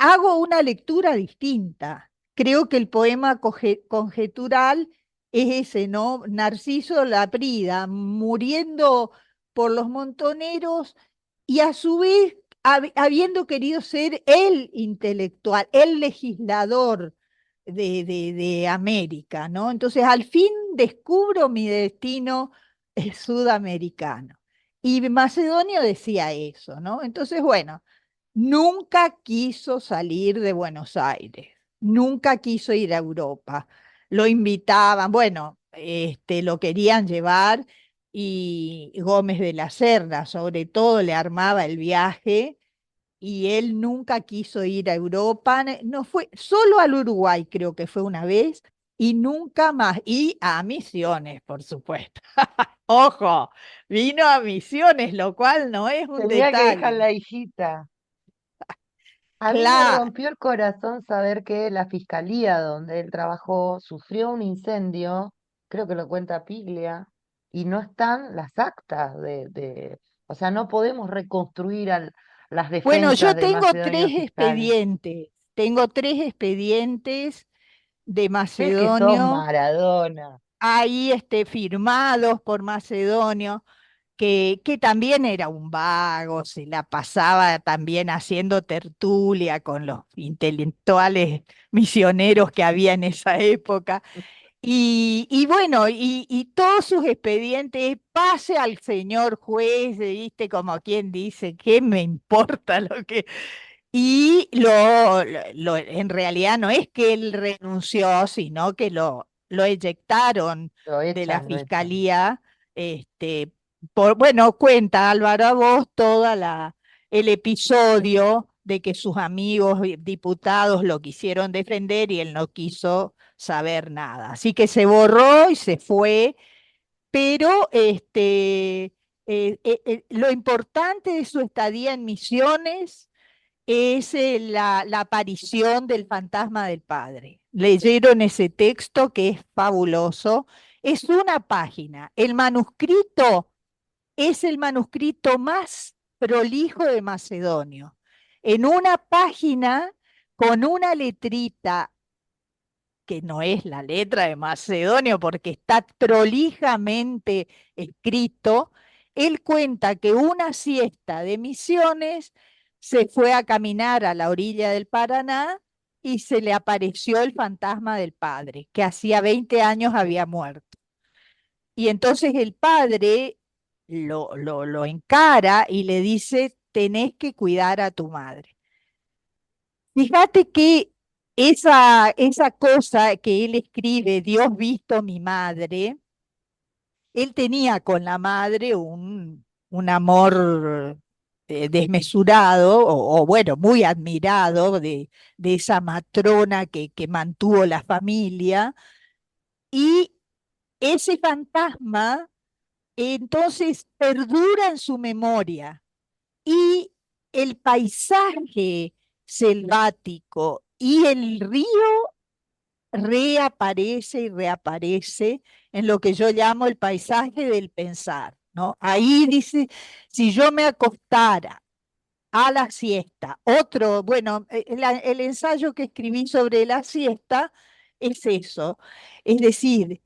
hago una lectura distinta. Creo que el poema conjetural es ese, ¿no? Narciso Laprida, muriendo por los montoneros y a su vez habiendo querido ser el intelectual, el legislador de América, ¿no? Entonces, al fin descubro mi destino es sudamericano. Y Macedonio decía eso, ¿no? Entonces, bueno, nunca quiso salir de Buenos Aires, nunca quiso ir a Europa. Lo invitaban, bueno, lo querían llevar y Gómez de la Serna, sobre todo, le armaba el viaje y él nunca quiso ir a Europa, no fue, solo al Uruguay creo que fue una vez y nunca más, y a Misiones, por supuesto. Ojo, vino a Misiones, lo cual no es un Tenía que dejar detalle. la hijita. A mí me Claro. rompió el corazón saber que la fiscalía donde él trabajó sufrió un incendio, creo que lo cuenta Piglia, y no están las actas o sea, no podemos reconstruir las Bueno, defensas yo de Macedonio fiscal. tengo tres expedientes de Es que sos Macedonio, Maradona. ahí firmados por Macedonio, que también era un vago, se la pasaba también haciendo tertulia con los intelectuales misioneros que había en esa época. Y bueno, y todos sus expedientes, pase al señor juez, ¿viste? Como quien dice, ¿qué me importa lo que... Y en realidad no es que él renunció, sino que lo eyectaron de la Lo echan. fiscalía. Bueno, cuenta Álvaro a vos el episodio de que sus amigos diputados lo quisieron defender y él no quiso saber nada. Así que se borró y se fue, pero lo importante de su estadía en Misiones es la aparición del fantasma del padre. Leyeron ese texto que es fabuloso. Es una página. El manuscrito es el manuscrito más prolijo de Macedonio. En una página con una letrita que no es la letra de Macedonio porque está prolijamente escrito, él cuenta que una siesta de Misiones se fue a caminar a la orilla del Paraná y se le apareció el fantasma del padre, que hacía 20 años había muerto. Y entonces el padre lo encara y le dice, tenés que cuidar a tu madre. Fíjate que esa cosa que él escribe, Dios visto mi madre, él tenía con la madre un amor desmesurado o, bueno, muy admirado de esa matrona que mantuvo la familia. Y ese fantasma entonces perdura en su memoria y el paisaje selvático y el río reaparece y reaparece en lo que yo llamo el paisaje del pensar, ¿no? Ahí dice, si yo me acostara a la siesta, bueno, el ensayo que escribí sobre la siesta es eso, es decir,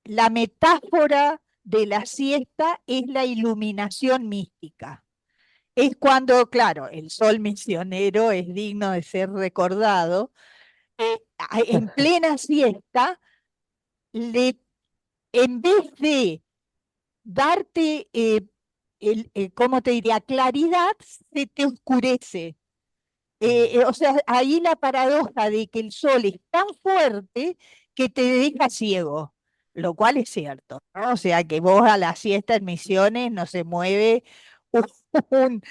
la metáfora de la siesta es la iluminación mística. Es cuando, claro, el sol misionero es digno de ser recordado, en plena siesta, le, en vez de darte, ¿cómo te diría?, claridad, se te oscurece. O sea, ahí la paradoja de que el sol es tan fuerte que te deja ciego, lo cual es cierto, ¿no? O sea, que vos a la siesta en Misiones no se mueve un,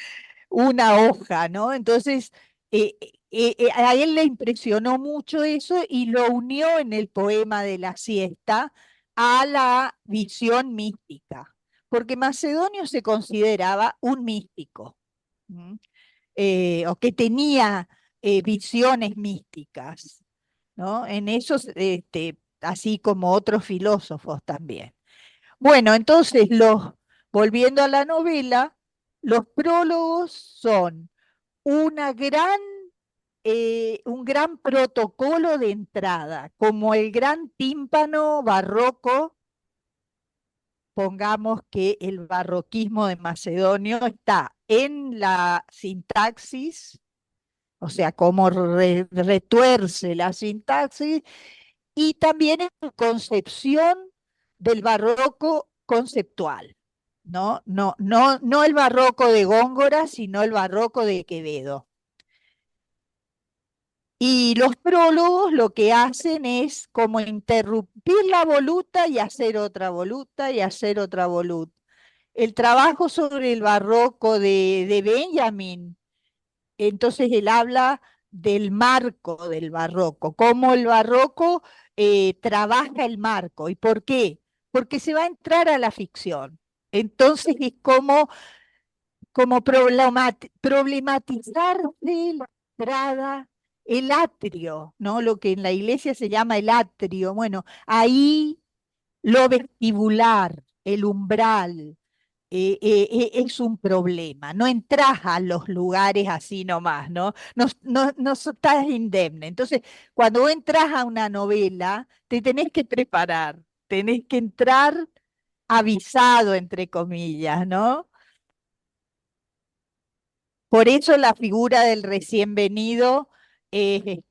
una hoja, ¿no? Entonces, a él le impresionó mucho eso y lo unió en el poema de la siesta a la visión mística, porque Macedonio se consideraba un místico, ¿m? O que tenía visiones místicas, ¿no? En esos, así como otros filósofos también. Bueno, entonces, volviendo a la novela, los prólogos son un gran protocolo de entrada, como el gran tímpano barroco, pongamos que el barroquismo de Macedonio está en la sintaxis, o sea, cómo retuerce la sintaxis, y también en su concepción del barroco conceptual, ¿no? No el barroco de Góngora, sino el barroco de Quevedo. Y los prólogos lo que hacen es como interrumpir la voluta y hacer otra voluta y hacer otra voluta. El trabajo sobre el barroco de Benjamin, entonces él habla del marco del barroco, cómo el barroco trabaja el marco. ¿Y por qué? Porque se va a entrar a la ficción. Entonces es como problematizar de la entrada, el atrio, ¿no? Lo que en la iglesia se llama el atrio. Bueno, ahí lo vestibular, el umbral, es un problema. No entras a los lugares así nomás, ¿no? No estás indemne. Entonces, cuando vos entras a una novela, te tenés que preparar, tenés que entrar avisado, entre comillas, ¿no? Por eso la figura del recién venido es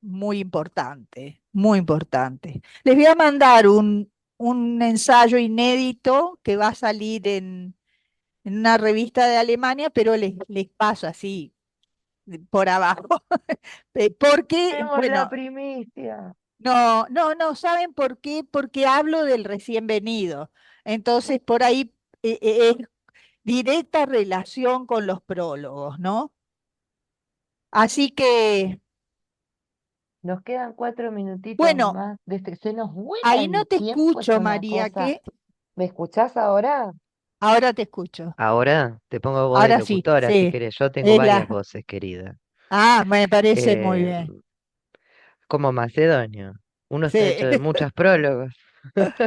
muy importante, muy importante. Les voy a mandar un ensayo inédito que va a salir en una revista de Alemania, pero les paso así por abajo. Porque, Tenemos la bueno, primicia. no, ¿saben por qué? Porque hablo del recién venido. Entonces, por ahí es directa relación con los prólogos, ¿no? Así que, Nos quedan 4 minutitos bueno, más de este. Se nos vuela ahí no el te tiempo, es escucho, una María, cosa. que ¿Me escuchás ahora? ahora te escucho. Ahora te pongo voz de Ahora sí, locutora si sí. querés. Yo tengo Es varias la... voces, querida. Ah, me parece muy Eh, bien. como macedonio. Uno está Sí, hecho de muchos prólogos. Se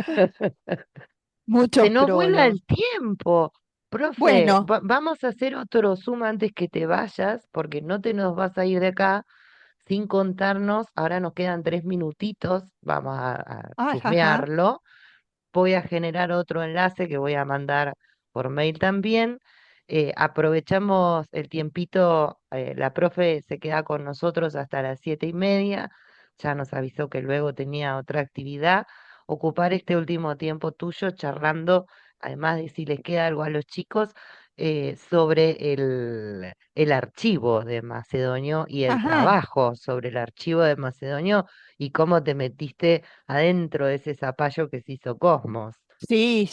muchos nos vuela prólogos. el tiempo. Profe, Bueno, vamos a hacer otro Zoom antes que te vayas, porque no te nos vas a ir de acá sin contarnos. Ahora nos quedan 3 minutitos. Vamos a ajá. chusmearlo. Voy a generar otro enlace que voy a mandar por mail también. Aprovechamos el tiempito, la profe se queda con nosotros hasta las 7:30, ya nos avisó que luego tenía otra actividad. Ocupar este último tiempo tuyo charlando, además de si les queda algo a los chicos, sobre el archivo de Macedonio y el Ajá, trabajo sobre el archivo de Macedonio y cómo te metiste adentro de ese zapallo que se hizo Cosmos. sí,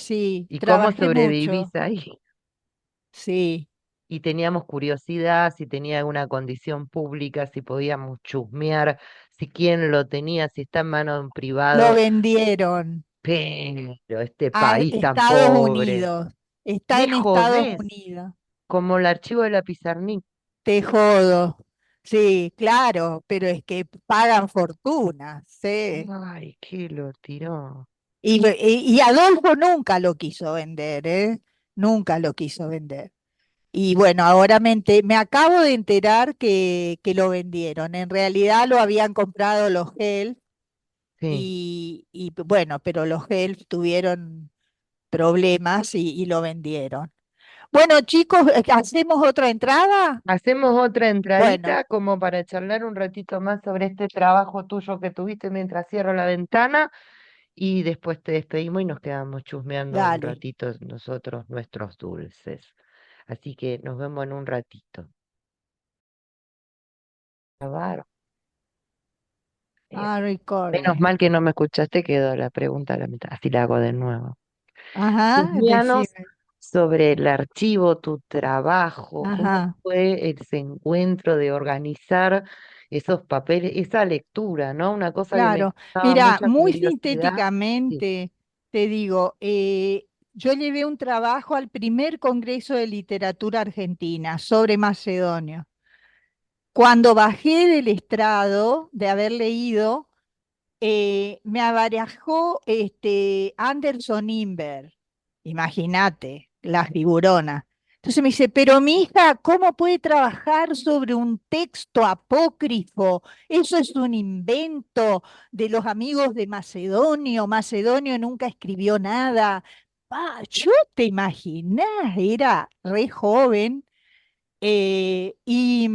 ¿Y cómo trabajé mucho, sobrevivís ahí? sí, Y teníamos curiosidad si tenía alguna condición pública, si podíamos chusmear, si quién lo tenía, si está en manos de un lo privado. vendieron Pero este a país tan Estados pobre. Unidos, está Me en Estados jodés, Unidos, como el archivo de la Pizarnik. te jodo, sí, claro, pero es que pagan fortunas, sí. Ay, ¿qué lo tiró? Y Adolfo nunca lo quiso vender, ¿eh? Nunca lo quiso vender. Y bueno, ahora me acabo de enterar que lo vendieron. En realidad lo habían comprado los Helf Sí. bueno, pero los Helf tuvieron problemas y lo vendieron. Bueno, chicos, ¿hacemos otra entrada? Hacemos otra Bueno, entradita como para charlar un ratito más sobre este trabajo tuyo que tuviste mientras cierro la ventana y después te despedimos y nos quedamos chusmeando un dale. ratito nosotros nuestros dulces. Así que nos vemos en un ratito. Grabar. Ah, Menos recording. mal que no me escuchaste, quedó la pregunta a la mitad. Así la hago de nuevo. Ajá, Chusmeanos decime. sobre el archivo, tu trabajo, cómo Ajá. fue ese encuentro de organizar esos papeles, esa lectura, ¿no? Una cosa que me Claro, causaba mira, mucha muy curiosidad. Sí, sintéticamente te digo, yo llevé un trabajo al primer Congreso de Literatura Argentina sobre Macedonio. Cuando bajé del estrado de haber leído, me abarajó Anderson Imber, imagínate, la figurona. Entonces me dice, pero mi hija, ¿cómo puede trabajar sobre un texto apócrifo? Eso es un invento de los amigos de Macedonio. Macedonio nunca escribió nada. Yo te imaginás, era re joven y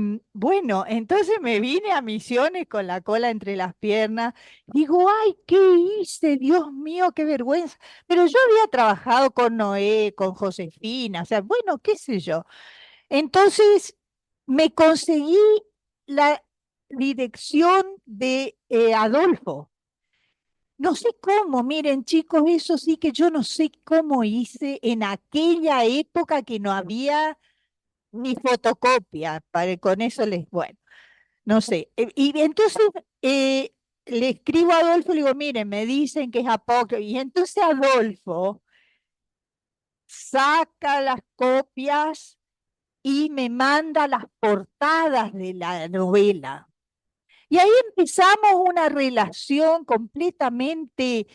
Bueno, entonces me vine a Misiones con la cola entre las piernas. Digo, ay, ¿qué hice? Dios mío, qué vergüenza. Pero yo había trabajado con Noé, con Josefina, o sea, bueno, qué sé yo. Entonces me conseguí la dirección de Adolfo. No sé cómo, miren chicos, eso sí que yo no sé cómo hice en aquella época que no había ni fotocopia, con eso les, bueno, no sé. Y entonces eh, le escribo a Adolfo y le digo, miren, me dicen que es apócrifo. Y entonces Adolfo saca las copias y me manda las portadas de la novela. Y ahí empezamos una relación completamente,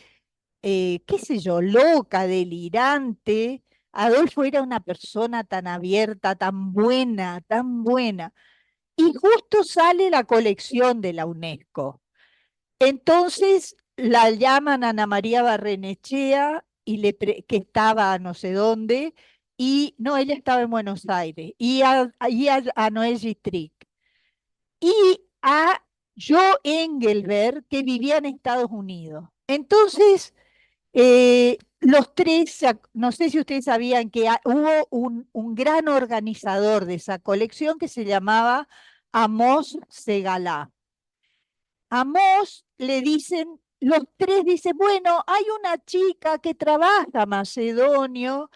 qué sé yo, loca, delirante. Adolfo era una persona tan abierta, tan buena, tan buena. Y justo sale la colección de la UNESCO. Entonces la llaman a Ana María Barrenechea y que estaba a no sé dónde, y no, ella estaba en Buenos Aires, y a Noel Gistric, y a Joe Engelberg, que vivía en Estados Unidos. Entonces, los tres, no sé si ustedes sabían que hubo un gran organizador de esa colección que se llamaba Amos Segalá. Amos le dicen, los tres dicen, bueno, hay una chica que trabaja macedonio,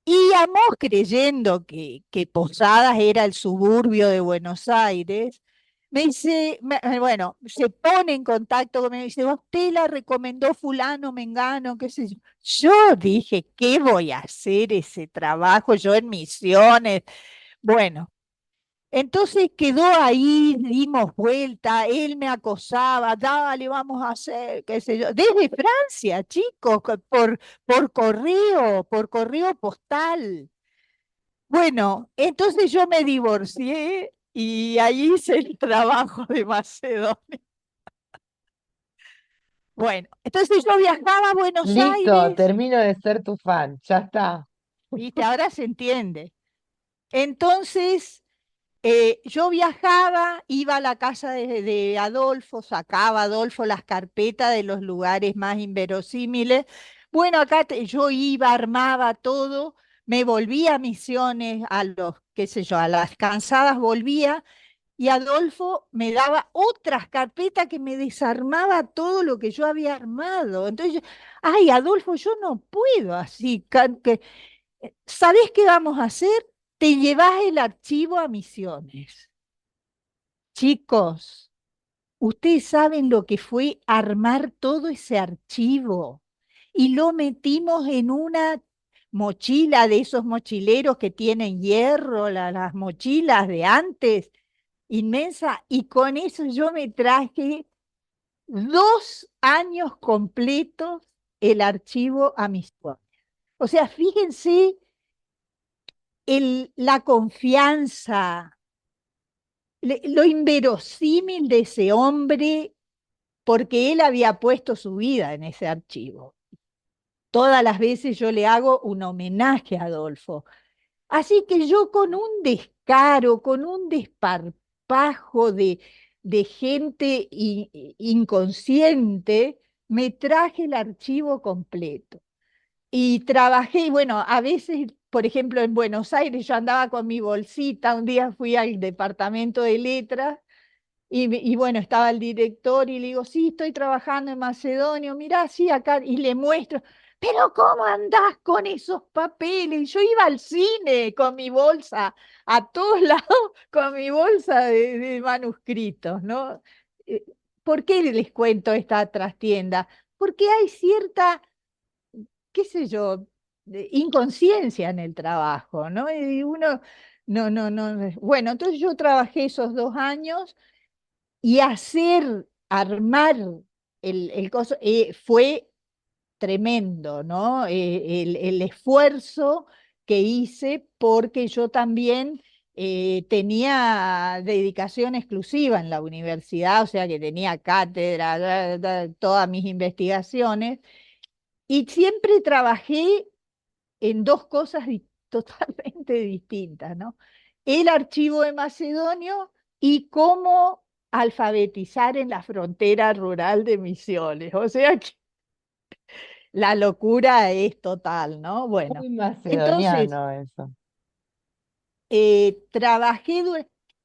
y Amos, creyendo que Posadas era el suburbio de Buenos Aires, me dice, bueno, se pone en contacto conmigo y dice, usted la recomendó fulano, mengano, qué sé yo. Yo dije, ¿qué voy a hacer ese trabajo yo en Misiones? Bueno, entonces quedó ahí, dimos vuelta, él me acosaba, dale, vamos a hacer, qué sé yo, desde Francia, chicos, por correo postal. Bueno, entonces yo me divorcié y ahí hice el trabajo de Macedonia. Bueno, entonces yo viajaba a Buenos Listo, Aires, termino de ser tu fan, ya está. viste, ahora se entiende. Entonces yo viajaba, iba a la casa de Adolfo, sacaba a Adolfo las carpetas de los lugares más inverosímiles. Bueno, acá yo iba, armaba todo, me volvía a Misiones, a los, qué sé yo, a las cansadas volvía, y Adolfo me daba otras carpetas que me desarmaba todo lo que yo había armado. Entonces, ay, Adolfo, yo no puedo así. ¿Sabés qué vamos a hacer? Te llevas el archivo a Misiones. Chicos, ustedes saben lo que fue armar todo ese archivo y lo metimos en una mochila de esos mochileros que tienen hierro, las mochilas de antes, inmensa, y con eso yo me traje 2 años completos el archivo a Misiones. O sea, fíjense la confianza, lo inverosímil de ese hombre, porque él había puesto su vida en ese archivo. Todas las veces yo le hago un homenaje a Adolfo. Así que yo con un descaro, con un desparpajo de gente inconsciente, me traje el archivo completo. Y trabajé, y bueno, a veces, por ejemplo, en Buenos Aires yo andaba con mi bolsita, un día fui al departamento de letras y bueno, estaba el director y le digo, sí, estoy trabajando en Macedonio, mirá, sí, acá, y le muestro, pero ¿cómo andás con esos papeles? Yo iba al cine con mi bolsa, a todos lados, con mi bolsa de manuscritos, ¿no? Eh, ¿Por qué les cuento esta trastienda? Porque hay cierta, qué sé yo, inconsciencia en el trabajo, ¿no? Y uno, no. Bueno, entonces yo trabajé esos 2 años y armar el coso, fue tremendo, ¿no? El esfuerzo que hice porque yo también tenía dedicación exclusiva en la universidad, o sea que tenía cátedra, todas mis investigaciones, y siempre trabajé en dos cosas totalmente distintas, ¿no? El archivo de Macedonio y cómo alfabetizar en la frontera rural de Misiones. O sea que la locura es total, ¿no? Bueno, Muy entonces macedoniano eso. trabajé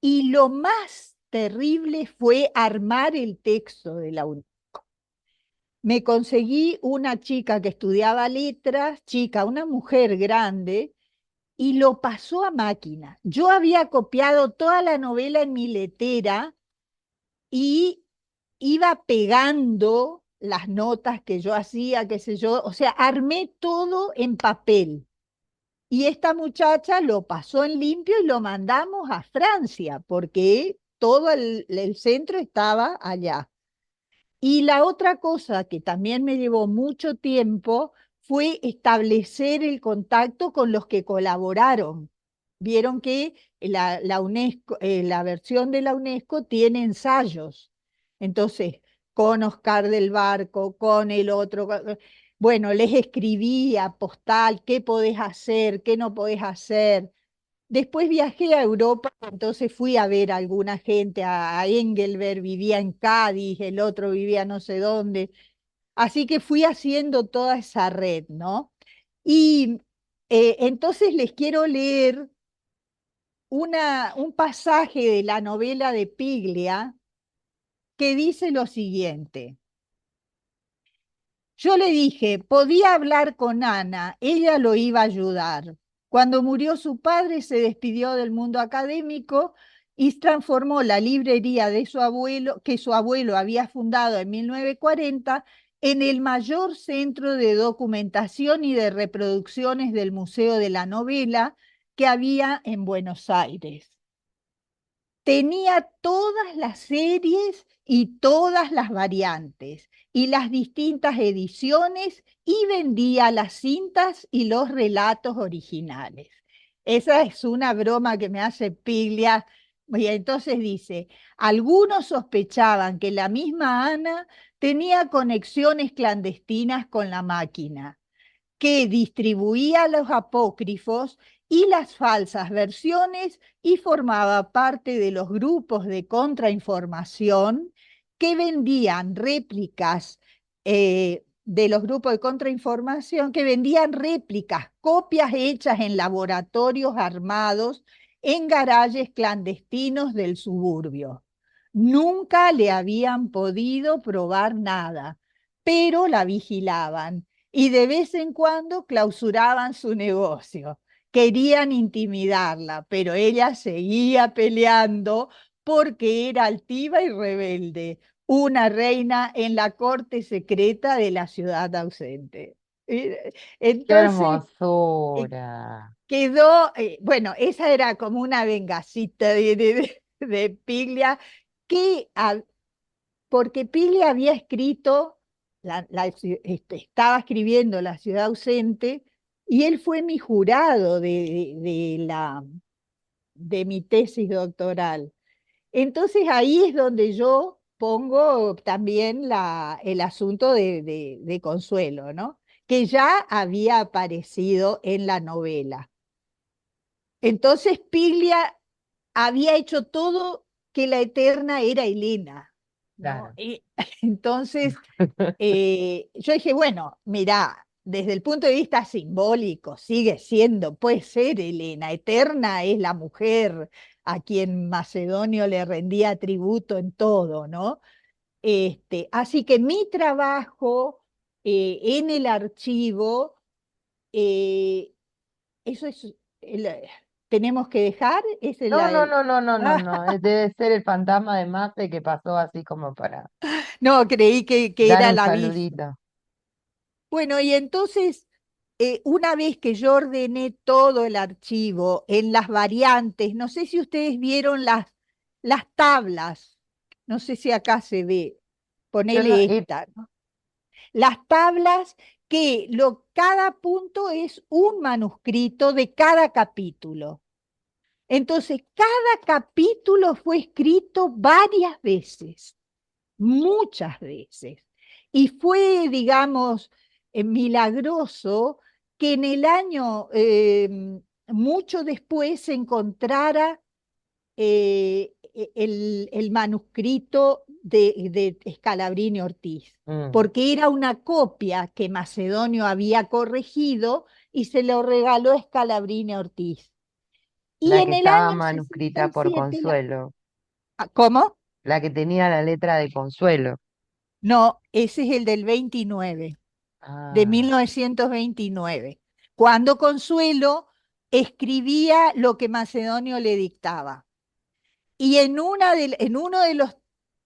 y lo más terrible fue armar el texto de la UNESCO. Me conseguí una chica que estudiaba letras, una mujer grande, y lo pasó a máquina. Yo había copiado toda la novela en mi letera y iba pegando las notas que yo hacía, qué sé yo, o sea, armé todo en papel. Y esta muchacha lo pasó en limpio y lo mandamos a Francia, porque todo el centro estaba allá. Y la otra cosa que también me llevó mucho tiempo fue establecer el contacto con los que colaboraron. Vieron que la UNESCO, la versión de la UNESCO tiene ensayos. Entonces, con Oscar del Barco, con el otro, bueno, les escribía postal, qué podés hacer, qué no podés hacer. Después viajé a Europa, entonces fui a ver a alguna gente, a Engelbert, vivía en Cádiz, el otro vivía no sé dónde. Así que fui haciendo toda esa red, ¿no? Y entonces les quiero leer un pasaje de la novela de Piglia que dice lo siguiente. Yo le dije, podía hablar con Ana, ella lo iba a ayudar. Cuando murió su padre, se despidió del mundo académico y transformó la librería de su abuelo, que su abuelo había fundado en 1940, en el mayor centro de documentación y de reproducciones del Museo de la Novela que había en Buenos Aires. Tenía todas las series y todas las variantes y las distintas ediciones y vendía las cintas y los relatos originales. Esa es una broma que me hace Piglia. Y entonces dice, algunos sospechaban que la misma Ana tenía conexiones clandestinas con la máquina, que distribuía los apócrifos y las falsas versiones y formaba parte de los grupos de contrainformación que vendían réplicas de los grupos de contrainformación que vendían réplicas, copias hechas en laboratorios armados en garajes clandestinos del suburbio. Nunca le habían podido probar nada, pero la vigilaban y de vez en cuando clausuraban su negocio. Querían intimidarla, pero ella seguía peleando porque era altiva y rebelde, una reina en la corte secreta de la ciudad ausente. ¡Qué Entonces eh, hermosura! quedó, bueno, esa era como una vengacita de Piglia, que porque Piglia había escrito, estaba escribiendo La ciudad ausente, y él fue mi jurado de mi tesis doctoral. Entonces ahí es donde yo pongo también el asunto de Consuelo, ¿no? Que ya había aparecido en la novela. Entonces Piglia había hecho todo que la eterna era Helena, ¿no? Claro. Y entonces yo dije, bueno, mira, desde el punto de vista simbólico, sigue siendo, puede ser Helena, eterna es la mujer a quien Macedonio le rendía tributo en todo, ¿no? Así que mi trabajo en el archivo, eh, eso es, tenemos que dejar, es No, no, no, no, no, no, Ah, no. Debe ser el fantasma de Mate que pasó así como para no, creí que dar era un el aviso. saludito. Bueno, y entonces, una vez que yo ordené todo el archivo en las variantes, no sé si ustedes vieron las tablas, no sé si acá se ve, Yo no, ponele esta, ¿no? Las tablas cada punto es un manuscrito de cada capítulo. Entonces, cada capítulo fue escrito varias veces, muchas veces. Y fue, digamos, milagroso que en el año, mucho después, se encontrara el manuscrito de Scalabrini Ortiz, Mm. porque era una copia que Macedonio había corregido y se lo regaló a Scalabrini Ortiz. Y La en que el estaba año manuscrita por 67, Consuelo, ¿cómo? la que tenía la letra de Consuelo. No, ese es el del 29, de Ah, 1929, cuando Consuelo escribía lo que Macedonio le dictaba. Y en uno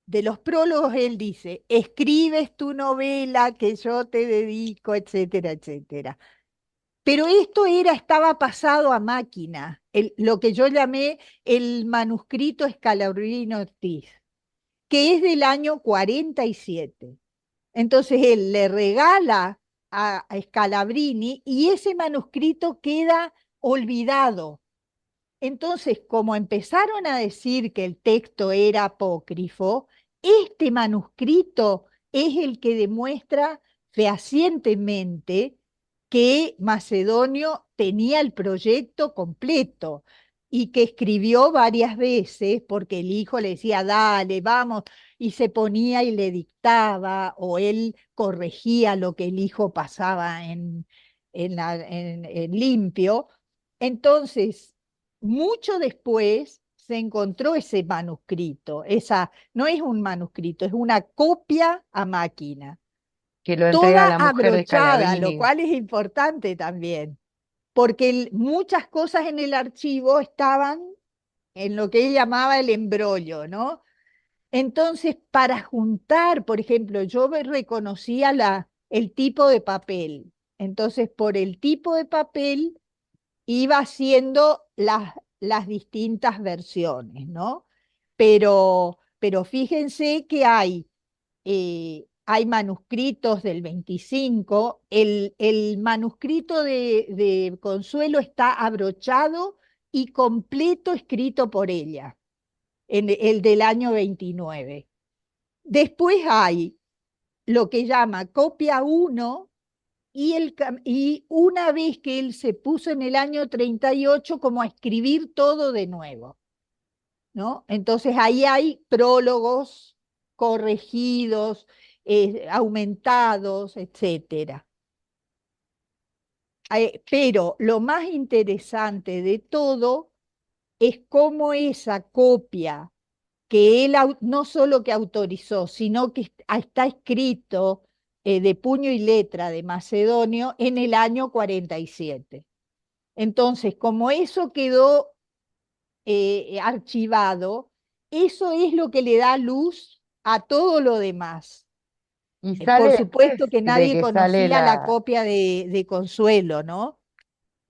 de los prólogos él dice, escribes tu novela que yo te dedico, etcétera, etcétera. Pero esto estaba pasado a máquina, lo que yo llamé el manuscrito Scalabrini Ortiz, que es del año 47. Entonces él le regala a Scalabrini y ese manuscrito queda olvidado. Entonces, como empezaron a decir que el texto era apócrifo, este manuscrito es el que demuestra fehacientemente que Macedonio tenía el proyecto completo y que escribió varias veces porque el hijo le decía, dale, vamos, y se ponía y le dictaba o él corregía lo que el hijo pasaba en limpio. Entonces, mucho después se encontró ese manuscrito. No es un manuscrito, es una copia a máquina, que lo entrega toda la mujer de abrochada, lo Scalabrini. cual es importante también, porque muchas cosas en el archivo estaban en lo que él llamaba el embrollo, ¿no? Entonces, para juntar, por ejemplo, reconocía el tipo de papel. Entonces, por el tipo de papel iba haciendo las distintas versiones, ¿no? Pero fíjense que hay manuscritos del 25, el manuscrito de Consuelo está abrochado y completo escrito por ella, en el del año 29. Después hay lo que llama copia uno y una vez que él se puso en el año 38 como a escribir todo de nuevo, ¿no? Entonces ahí hay prólogos corregidos, aumentados, etcétera. Pero lo más interesante de todo es cómo esa copia que él no solo que autorizó, sino que está escrito de puño y letra de Macedonio en el año 47. Entonces, como eso quedó archivado, eso es lo que le da luz a todo lo demás. Y Por sale supuesto después que de nadie que sale conocía la copia de Consuelo, ¿no?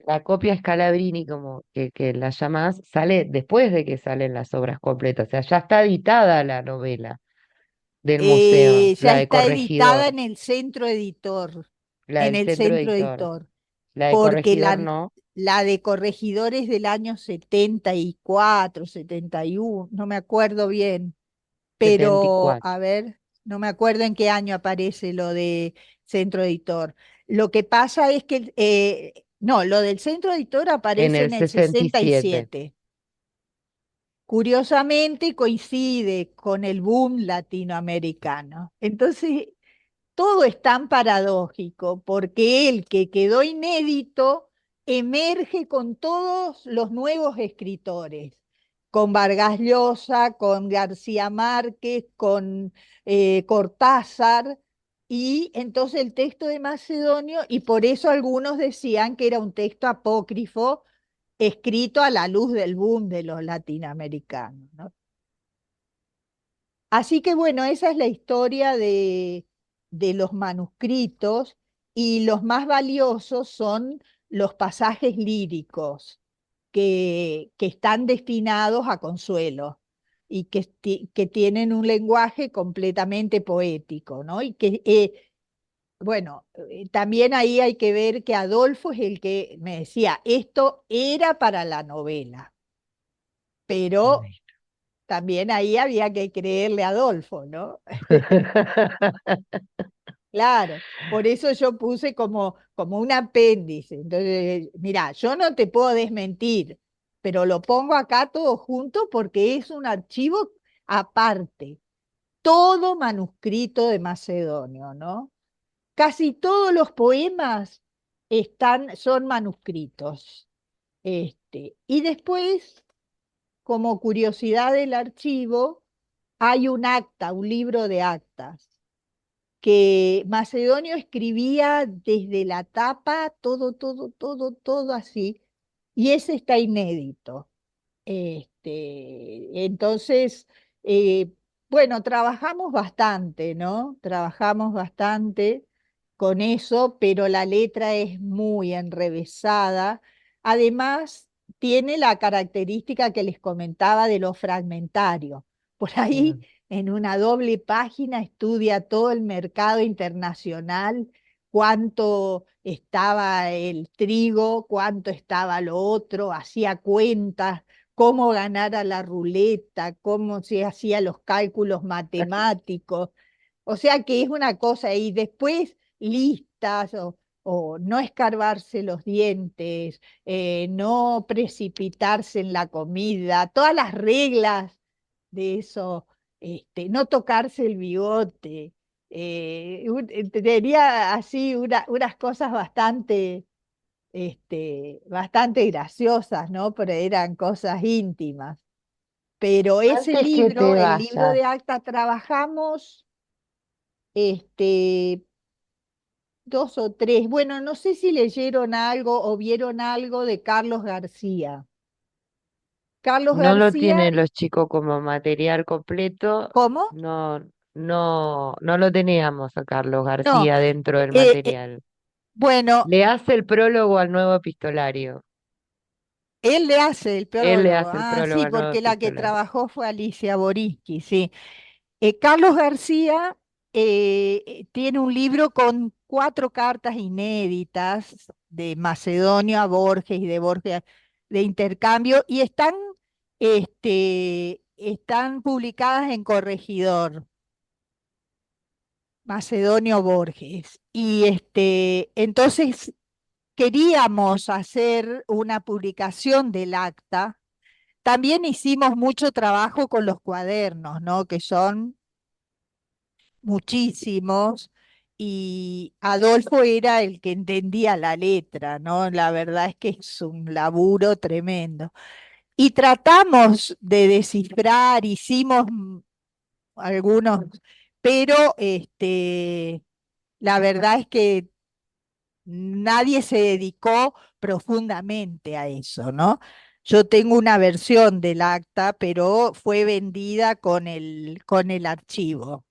la copia Scalabrini, como que la llamás, sale después de que salen las obras completas. O sea, ya está editada la novela del museo, Ya la de está editada Corregidor, en el centro editor, la en del el centro centro editor. editor, La de porque Corregidor no, la de Corregidores del año 74, 71, no me acuerdo bien, pero 74. a ver, no me acuerdo en qué año aparece lo de centro editor. Lo que pasa es que, no, lo del centro editor En aparece el en el 67. 67. Curiosamente coincide con el boom latinoamericano. Entonces, todo es tan paradójico porque el que quedó inédito emerge con todos los nuevos escritores, con Vargas Llosa, con García Márquez, con Cortázar, y entonces el texto de Macedonio, y por eso algunos decían que era un texto apócrifo escrito a la luz del boom de los latinoamericanos, ¿no? Así que bueno, esa es la historia de los manuscritos y los más valiosos son los pasajes líricos que están destinados a Consuelo y que tienen un lenguaje completamente poético, ¿no? Y que, bueno, también ahí hay que ver que Adolfo es el que me decía, esto era para la novela, pero Ay. también ahí había que creerle a Adolfo, ¿no? Claro, por eso yo puse como un apéndice. Entonces, mira, yo no te puedo desmentir, pero lo pongo acá todo junto porque es un archivo aparte, todo manuscrito de Macedonio, ¿no? Casi todos los poemas son manuscritos. Y después, como curiosidad del archivo, hay un acta, un libro de actas, que Macedonio escribía desde la tapa, todo, todo, todo, todo así, y ese está inédito. Entonces, eh, bueno, trabajamos bastante, ¿no? Trabajamos bastante con eso, pero la letra es muy enrevesada. Además, tiene la característica que les comentaba de lo fragmentario. Por ahí, Mm. en una doble página, estudia todo el mercado internacional, cuánto estaba el trigo, cuánto estaba lo otro, hacía cuentas, cómo ganar a la ruleta, cómo se hacía los cálculos matemáticos. O sea que es una cosa, y después listas o no escarbarse los dientes, no precipitarse en la comida, todas las reglas de eso, no tocarse el bigote. Tenía así unas cosas bastante graciosas, ¿no? Pero eran cosas íntimas. Pero ese Antes que libro, te el libro vayas, de acta, trabajamos este, dos o tres. Bueno, no sé si leyeron algo o vieron algo de Carlos García. Carlos no lo García, tienen los chicos como material completo, ¿cómo? no lo teníamos a Carlos No, García dentro del eh, eh, material. bueno, Le hace el prólogo al nuevo epistolario. él le hace el Él le prólogo. hace el Ah, prólogo sí, al nuevo porque la que epistolario. trabajó fue Alicia Boriski, sí. Carlos García tiene un libro con 4 cartas inéditas de Macedonio a Borges y de Borges de intercambio y están publicadas en Corregidor, Macedonio Borges. Y entonces queríamos hacer una publicación del acta. También hicimos mucho trabajo con los cuadernos, ¿no? Que son muchísimos, y Adolfo era el que entendía la letra, ¿no? La verdad es que es un laburo tremendo. Y tratamos de descifrar, hicimos algunos, pero la verdad es que nadie se dedicó profundamente a eso, ¿no? Yo tengo una versión del acta, pero fue vendida con el archivo.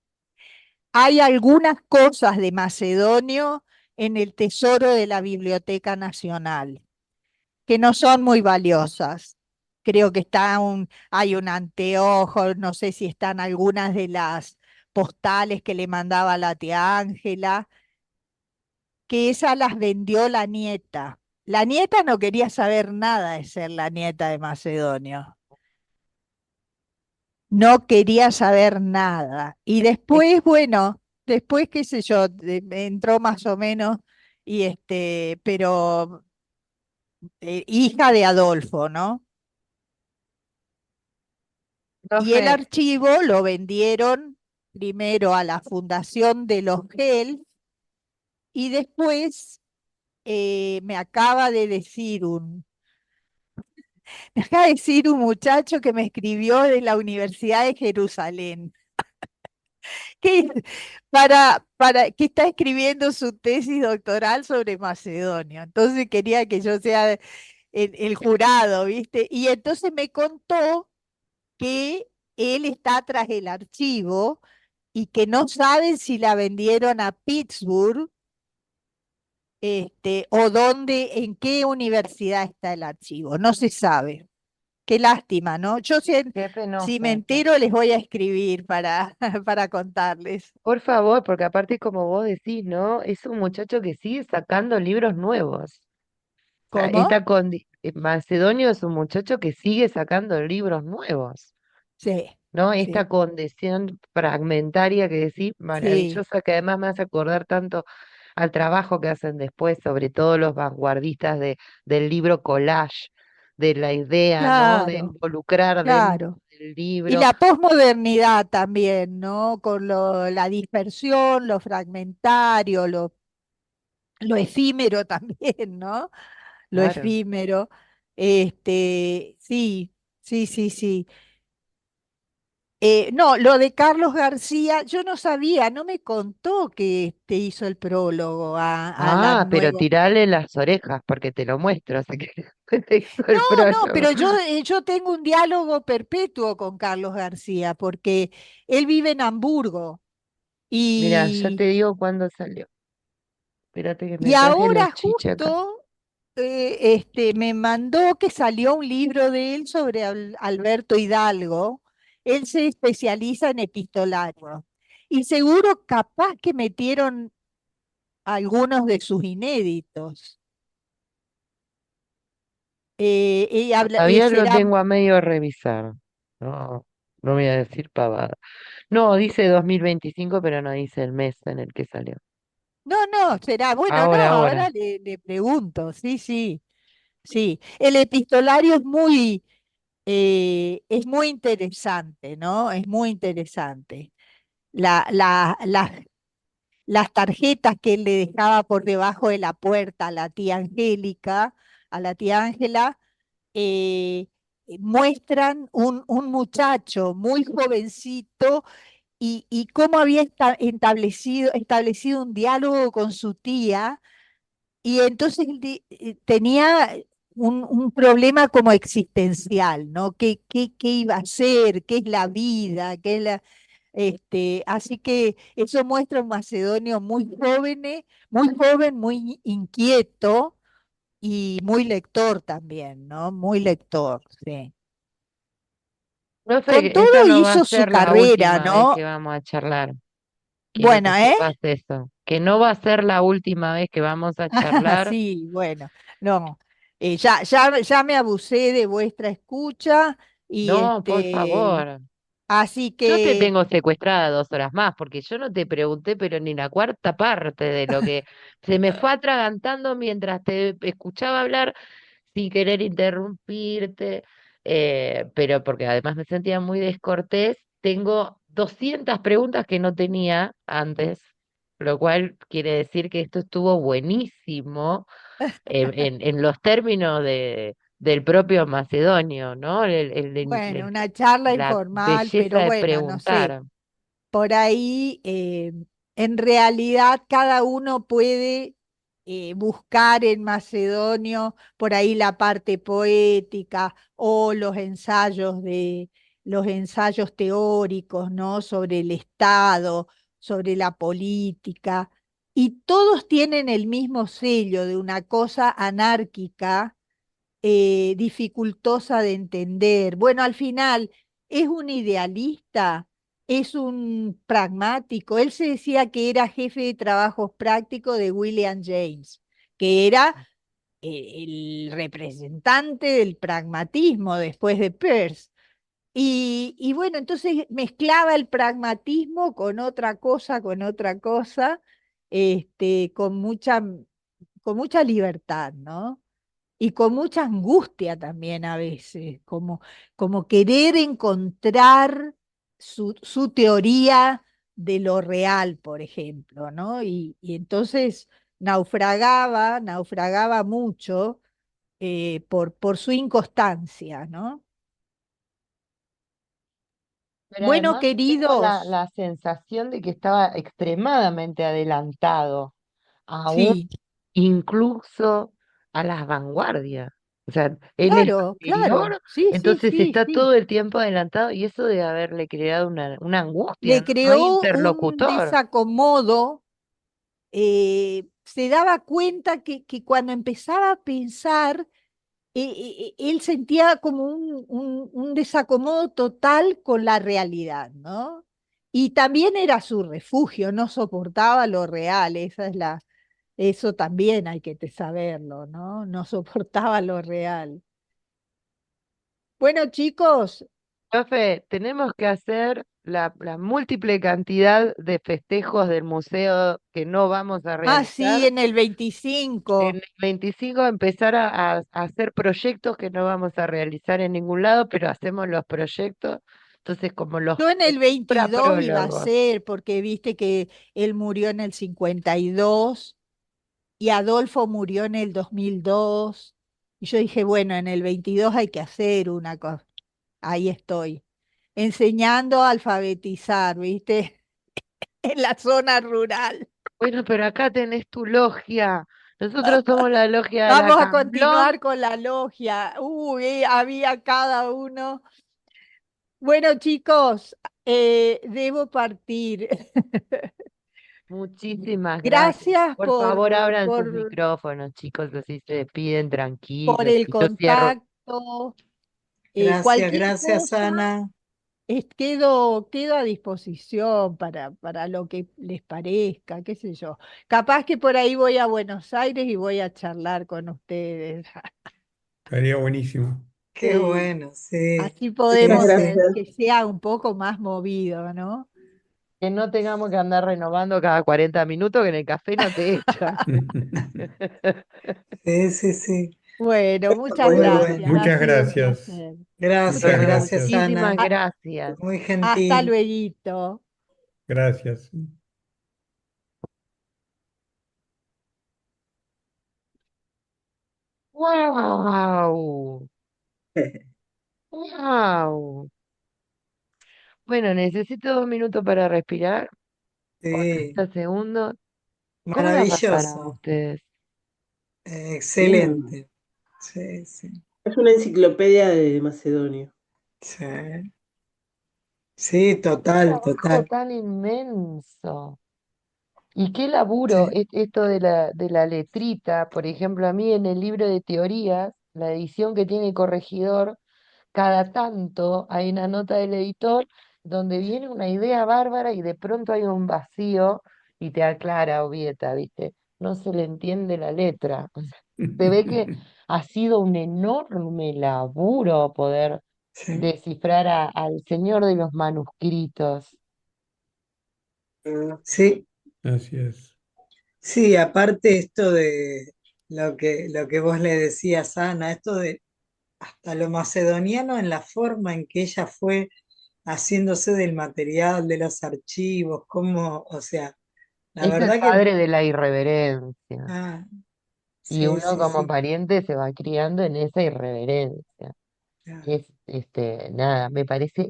Hay algunas cosas de Macedonio en el tesoro de la Biblioteca Nacional, que no son muy valiosas. Creo que hay un anteojo, no sé si están algunas de las postales que le mandaba la tía Ángela, que esas las vendió la nieta. La nieta no quería saber nada de ser la nieta de Macedonio. No quería saber nada. Y Es después, bueno, después, qué sé yo, entró más o menos, pero hija de Adolfo, ¿no? Y el profe, archivo lo vendieron primero a la Fundación de los GEL y después me acaba de decir me acaba de decir un muchacho que me escribió de la Universidad de Jerusalén, que, que está escribiendo su tesis doctoral sobre Macedonia. Entonces quería que yo sea el jurado, ¿viste? Y entonces me contó que él está tras el archivo y que no saben si la vendieron a Pittsburgh, o en qué universidad está el archivo. No se sabe. Qué lástima, ¿no? Yo qué si me penoso eso. entero les voy a escribir para contarles. Por favor, porque aparte como vos decís, ¿no? Es un muchacho que sigue sacando libros nuevos. O sea, ¿Cómo? Macedonio es un muchacho que sigue sacando libros nuevos, Sí, ¿no? sí, Esta condición fragmentaria que decís, sí, maravillosa, que además me hace acordar tanto al trabajo que hacen después, sobre todo los vanguardistas del libro collage, de la idea, ¿no? De claro, involucrar dentro claro. del Y libro. la posmodernidad también, ¿no? Con la dispersión, lo fragmentario, lo efímero también, ¿no? Lo Claro. efímero. Sí, sí, sí, sí. No, lo de Carlos García, yo no sabía, no me contó que te hizo el prólogo a la Ah, pero nueva. tirale las orejas porque te lo muestro, así que te hizo No, el no, prólogo. pero yo tengo un diálogo perpetuo con Carlos García, porque él vive en Hamburgo Mira, ya y, te digo cuándo salió. Espérate que y me traje los ahora chiches acá. justo me mandó que salió un libro de él sobre Alberto Hidalgo. Él se especializa en epistolario. Y seguro capaz que metieron algunos de sus inéditos. Todavía lo Será, tengo a medio revisar. No, no voy a decir pavada. No, dice 2025, pero no dice el mes en el que salió. no, no, será, bueno, no, Ahora. ahora le pregunto, sí, sí, sí. El epistolario es muy interesante, ¿no? Es muy interesante. Las tarjetas que él le dejaba por debajo de la puerta a la tía Angélica, a la tía Ángela, eh, muestran un muchacho muy jovencito y cómo había establecido un diálogo con su tía, y entonces tenía un problema como existencial, ¿no? ¿Qué iba a hacer? ¿Qué es la vida? ¿Qué es así que eso muestra un macedonio muy joven, muy inquieto y muy lector también, ¿no? Muy lector, sí. Con Profe, esta todo no va a hizo su ser la carrera, última vez que ¿no? vamos a charlar. Quiero que Bueno, ¿eh? sepas eso. Que no va a ser la última vez que vamos a charlar. Sí, bueno, no. Ya me abusé de vuestra escucha y No, por favor. así Yo te que, tengo secuestrada 2 horas más, porque yo no te pregunté, pero ni la cuarta parte de lo que se me fue atragantando mientras te escuchaba hablar sin querer interrumpirte, pero porque además me sentía muy descortés. Tengo 200 preguntas que no tenía antes, lo cual quiere decir que esto estuvo buenísimo en los términos del propio macedonio, ¿no? bueno, una charla La informal, belleza pero de bueno, no sé. preguntar. Por ahí, en realidad, cada uno puede buscar en Macedonio por ahí la parte poética o los ensayos teóricos, ¿no? Sobre el Estado, sobre la política, y todos tienen el mismo sello de una cosa anárquica, dificultosa de entender. Bueno, al final es un idealista, es un pragmático. Él se decía que era jefe de trabajos prácticos de William James, que era el representante del pragmatismo después de Peirce. Y bueno, entonces mezclaba el pragmatismo con otra cosa, con mucha libertad, ¿no? Y con mucha angustia también a veces, como querer encontrar su teoría de lo real, por ejemplo, ¿no? Y entonces naufragaba mucho, por su inconstancia, ¿no? Pero Bueno, además tengo la, queridos, la sensación de que estaba extremadamente adelantado, aún sí, Incluso a las vanguardias. O sea, él es claro, claro, anterior, sí, sí, entonces sí, está sí. todo el tiempo adelantado y eso de haberle creado una angustia, Le ¿no? No hay creó un interlocutor. desacomodo. Se daba cuenta que cuando empezaba a pensar, él sentía como un desacomodo total con la realidad, ¿no? Y también era su refugio, no soportaba lo real, eso también hay que saberlo, ¿no? No soportaba lo real. Bueno, chicos, Profe, tenemos que hacer la múltiple cantidad de festejos del museo que no vamos a Ah, sí, realizar. en el En 25. el 25 empezar a hacer proyectos que no vamos a realizar en ningún lado, pero hacemos los proyectos, entonces como los Yo en el 22 iba a prólogos. ser, porque viste que él murió en el 52 y Adolfo murió en el 2002. Y yo dije, bueno, en el 22 hay que hacer una cosa. Ahí estoy, enseñando a alfabetizar, ¿viste? En la zona rural. Bueno, pero acá tenés tu logia. Nosotros somos la logia de la Vamos a Camblón. continuar con la logia. Uy, había cada uno. Bueno, chicos, debo partir. Muchísimas gracias. Gracias Por favor, abran sus por, micrófonos, chicos, así se despiden por tranquilos. el Y yo cierro. contacto. Gracias, Cualquier gracias, cosa, Ana. quedo a disposición para lo que les parezca, qué sé yo. Capaz que por ahí voy a Buenos Aires y voy a charlar con ustedes. Estaría buenísimo. Qué Sí, bueno, sí, así Muchas sí, podemos sí. gracias. que sea un poco más movido, ¿no? Que no tengamos que andar renovando cada 40 minutos, que en el café no te echan. Sí, sí, sí. Bueno, muchas Muy Bueno, gracias. bueno. Ha Muchas sido un gracias. placer. Gracias, Muchas Bueno, gracias, gracias. muchísimas Ana. gracias. Muy Hasta gentil. luego. Gracias. ¡Wow! ¡Wow! Bueno, necesito 2 minutos para respirar, Sí, 40 segundos. ¿Cómo la pasaron maravilloso. ustedes? bien. Excelente. Sí, sí, Es una enciclopedia de Macedonia. sí. Sí, ¡Qué total, trabajo total. tan inmenso! Y qué laburo, Sí, esto de la letrita, por ejemplo, a mí en el libro de teorías, la edición que tiene el corregidor, cada tanto hay una nota del editor donde viene una idea bárbara y de pronto hay un vacío y te aclara Ovieta, ¿viste? No se le entiende la letra. O sea, se ve que ha sido un enorme laburo poder sí. descifrar al señor de los manuscritos. Sí, Así es. sí, aparte esto de lo que vos le decías, Ana, esto de hasta lo macedoniano en la forma en que ella fue haciéndose del material, de los archivos, como, o sea, la Es el verdad que, padre de la irreverencia. ah, Y sí, uno sí, como sí, pariente se va criando en esa irreverencia. claro, Nada, me parece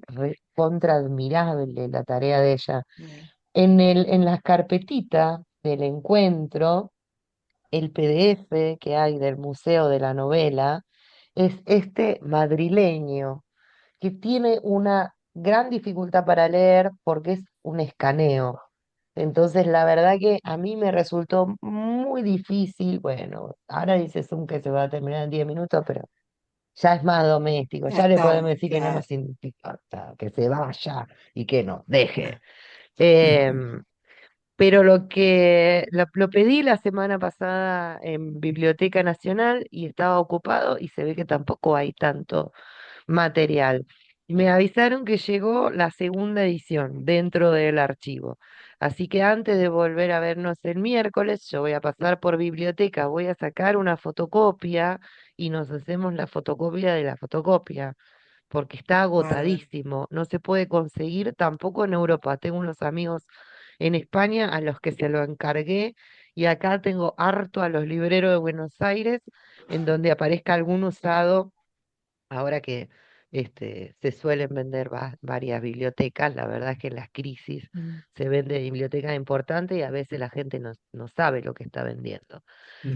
contra admirable la tarea de ella. eh, En las carpetitas del encuentro, el PDF que hay del Museo de la Novela es este madrileño que tiene una gran dificultad para leer porque es un escaneo. Entonces, la verdad que a mí me resultó muy difícil. Bueno, ahora dice Zoom que se va a terminar en 10 minutos, pero ya es más doméstico. ya Ya le está, podemos decir que no claro, nos importa, que se vaya y que nos deje. Em, pero lo pedí la semana pasada en Biblioteca Nacional y estaba ocupado y se ve que tampoco hay tanto material. Me avisaron que llegó la segunda edición dentro del archivo. Así que antes de volver a vernos el miércoles, yo voy a pasar por biblioteca, voy a sacar una fotocopia y nos hacemos la fotocopia de la fotocopia, porque está bárbaro. agotadísimo. No se puede conseguir tampoco en Europa. Tengo unos amigos en España a los que se lo encargué y acá tengo harto a los libreros de Buenos Aires, en donde aparezca algún usado. Ahora que se suelen vender varias bibliotecas, la verdad es que en las crisis Mm, se vende bibliotecas importantes y a veces la gente no sabe lo que está vendiendo.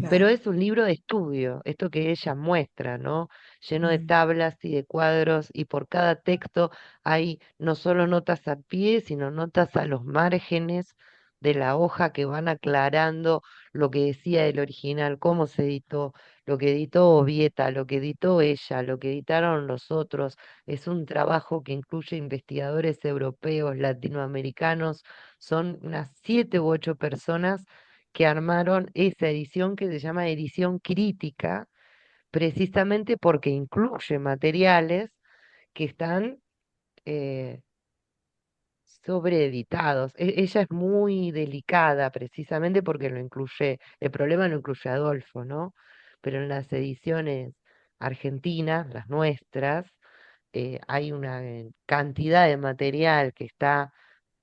Pero claro, es un libro de estudio, esto que ella muestra, ¿no? Lleno de mm, tablas y de cuadros y por cada texto hay no solo notas a pie, sino notas a los márgenes de la hoja que van aclarando lo que decía el original, cómo se editó, lo que editó Ovieta, lo que editó ella, lo que editaron los otros. Es un trabajo que incluye investigadores europeos, latinoamericanos, son unas 7 u 8 personas que armaron esa edición que se llama edición crítica, precisamente porque incluye materiales que están eh, sobreeditados. Ella es muy delicada precisamente porque lo incluye, el problema lo incluye Adolfo, ¿no? Pero en las ediciones argentinas, las nuestras, hay una cantidad de material que está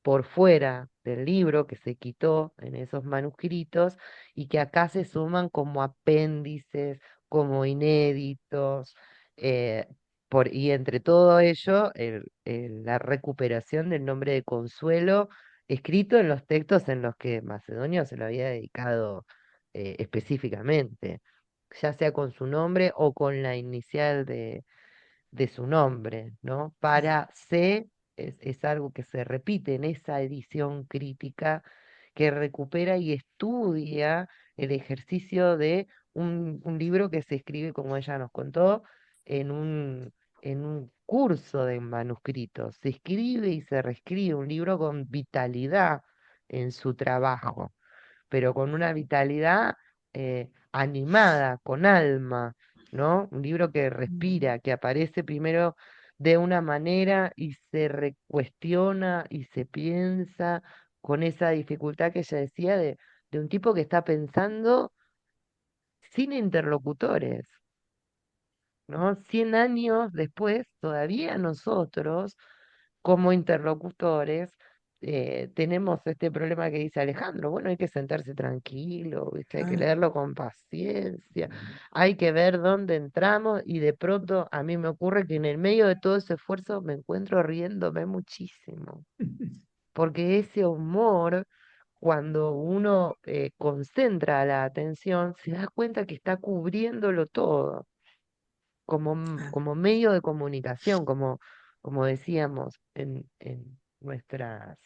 por fuera del libro que se quitó en esos manuscritos y que acá se suman como apéndices, como inéditos, eh, y entre todo ello, la recuperación del nombre de Consuelo, escrito en los textos en los que Macedonio se lo había dedicado específicamente, ya sea con su nombre o con la inicial de su nombre, ¿no? Para C es algo que se repite en esa edición crítica que recupera y estudia el ejercicio de un libro que se escribe, como ella nos contó, en en un curso de manuscritos. Se escribe y se reescribe un libro con vitalidad en su trabajo, pero con una vitalidad animada, con alma, ¿no? Un libro que respira, que aparece primero de una manera y se recuestiona y se piensa con esa dificultad que ella decía de un tipo que está pensando sin interlocutores, ¿no? 100 años después, todavía nosotros como interlocutores, tenemos este problema que dice Alejandro. Bueno, hay que sentarse tranquilo, ¿viste? Hay que Claro. leerlo con paciencia, hay que ver dónde entramos y de pronto a mí me ocurre que en el medio de todo ese esfuerzo me encuentro riéndome muchísimo, porque ese humor, cuando uno concentra la atención, se da cuenta que está cubriéndolo todo como, Claro. como medio de comunicación, como decíamos en nuestras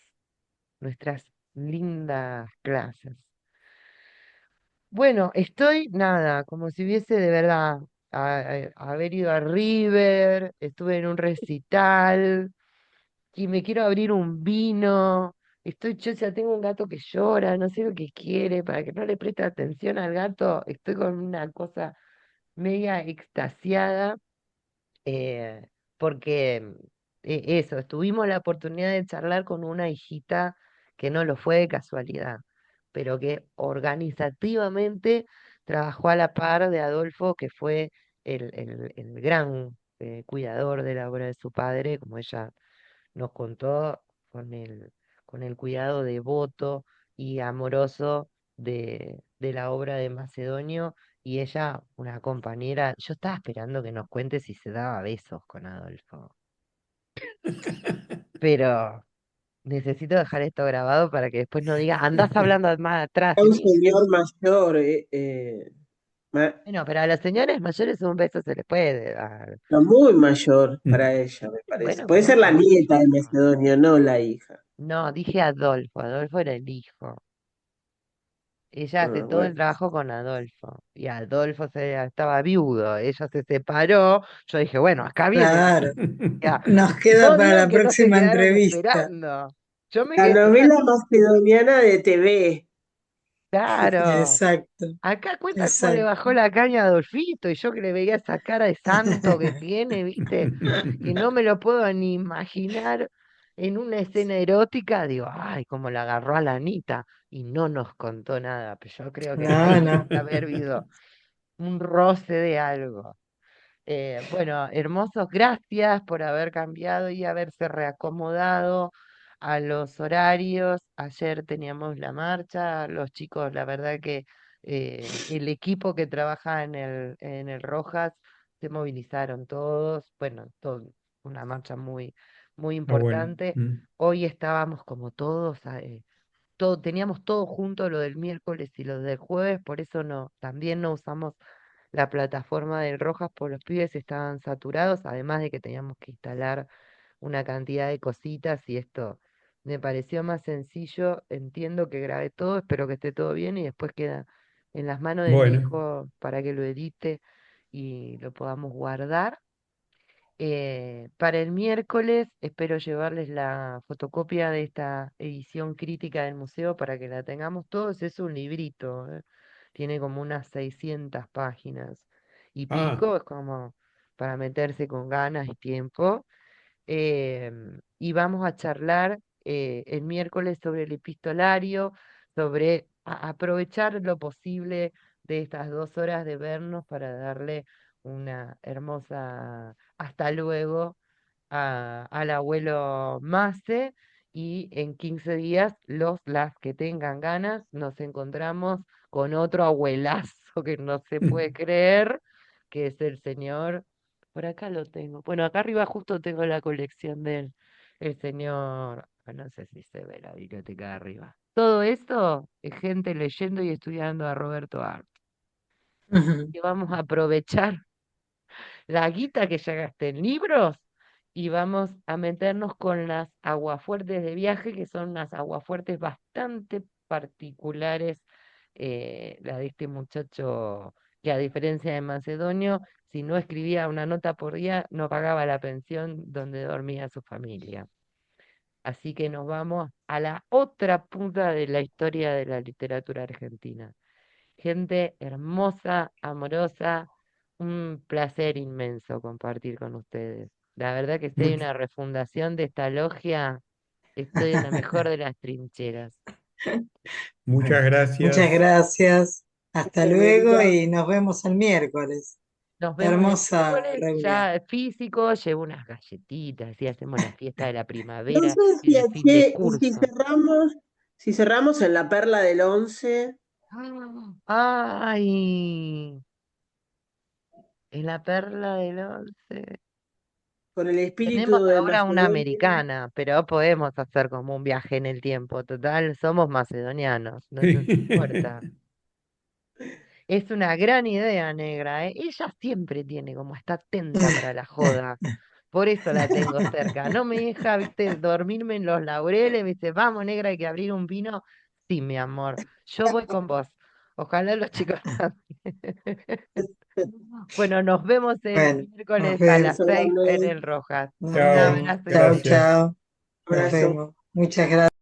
lindas clases. Bueno, estoy nada, como si hubiese de verdad haber ido a River, estuve en un recital y me quiero abrir un vino. Yo ya tengo un gato que llora, no sé lo que quiere, para que no le preste atención al gato, estoy con una cosa media extasiada eh, porque eso, tuvimos la oportunidad de charlar con una hijita que no lo fue de casualidad, pero que organizativamente trabajó a la par de Adolfo, que fue el gran cuidador de la obra de su padre, como ella nos contó, con con el cuidado devoto y amoroso de la obra de Macedonio, y ella, una compañera. Yo estaba esperando que nos cuente si se daba besos con Adolfo, pero necesito dejar esto grabado para que después no diga, andás hablando más atrás Era de un mí. señor mayor, Bueno, pero a las señores mayores un beso se les puede dar. no, muy mayor para Mm. ella, me parece. Bueno, Puede pero ser un la beso. nieta de Macedonio, no la hija. No, dije Adolfo, Adolfo era el hijo. Ella hace Ah, todo el bueno. trabajo con Adolfo. Y Adolfo estaba viudo, ella se separó. Yo dije, bueno, acá viene la Claro. ya. Nos queda No para digan la que no se próxima quedaron entrevista. esperando. Yo me La quedé novela esperando. macedoniana de TV. Claro. Exacto, Acá cuenta cómo le exacto. bajó la caña a Adolfito y yo que le veía esa cara de santo que tiene, ¿viste? Que no me lo puedo ni imaginar en una escena erótica. Digo, ay, cómo la agarró a la Anita y no nos contó nada. Pero yo creo que No, tiene no. que haber habido un roce de algo. Bueno, hermosos, gracias por haber cambiado y haberse reacomodado a los horarios. Ayer teníamos la marcha, los chicos, la verdad que el equipo que trabaja en en el Rojas se movilizaron todos. Bueno, una marcha muy Ah, bueno. importante. Mm. Hoy estábamos como todos, teníamos todo junto lo del miércoles y lo del jueves, por eso también no usamos la plataforma del Rojas, por los pibes estaban saturados, además de que teníamos que instalar una cantidad de cositas y esto me pareció más sencillo. Entiendo que grabé todo, espero que esté todo bien y después queda en las manos de mi Bueno, hijo para que lo edite y lo podamos guardar. Para el miércoles espero llevarles la fotocopia de esta edición crítica del museo para que la tengamos todos. Es un librito, tiene como unas 600 páginas y ah, pico, es como para meterse con ganas y tiempo. y vamos a charlar el miércoles sobre el epistolario, sobre aprovechar lo posible de estas 2 horas de vernos para darle una hermosa hasta luego al abuelo Mase. Y en 15 días, las que tengan ganas, nos encontramos con otro abuelazo que no se puede creer, que es el señor. Por acá lo tengo. Bueno, acá arriba justo tengo la colección del el señor. No sé si se ve la biblioteca de arriba. Todo esto es gente leyendo y estudiando a Roberto Art. Ujú. Y vamos a aprovechar la guita que ya gasté en libros y vamos a meternos con las aguafuertes de viaje, que son unas aguafuertes bastante particulares, la de este muchacho que, a diferencia de Macedonio, si no escribía una nota por día, no pagaba la pensión donde dormía su familia. Así que nos vamos a la otra punta de la historia de la literatura argentina. Gente hermosa, amorosa, un placer inmenso compartir con ustedes. La verdad que si hay una refundación de esta logia, estoy en la mejor de las trincheras. Muchas Bueno, muchas gracias. gracias. Hasta luego Federica. y nos vemos el miércoles. Nos vemos el Hermosa miércoles, reunión. ya físico, llevo unas galletitas y hacemos la fiesta de la No primavera sé en si, el fin de y curso. si cerramos en la Perla del Once, ¡Ay! En la perla del once. con el Tenemos espíritu de ahora una Macedonia. americana, pero podemos hacer como un viaje en el tiempo. Total, somos macedonianos, no nos importa. Es una gran idea, negra, ¿eh? Ella siempre tiene como está atenta para la joda. Por eso la tengo cerca. No me deja, viste, dormirme en los laureles, viste, vamos, negra, hay que abrir un vino. Sí, mi amor, yo voy con vos. Ojalá los chicos también. Bueno, nos vemos el Bueno, nos miércoles a las vemos. Beso 6 en grande, el Rojas. Nos Un Chao, vemos. abrazo y Chao, beso. gracias. chao. Nos abrazo. vemos. Muchas gracias.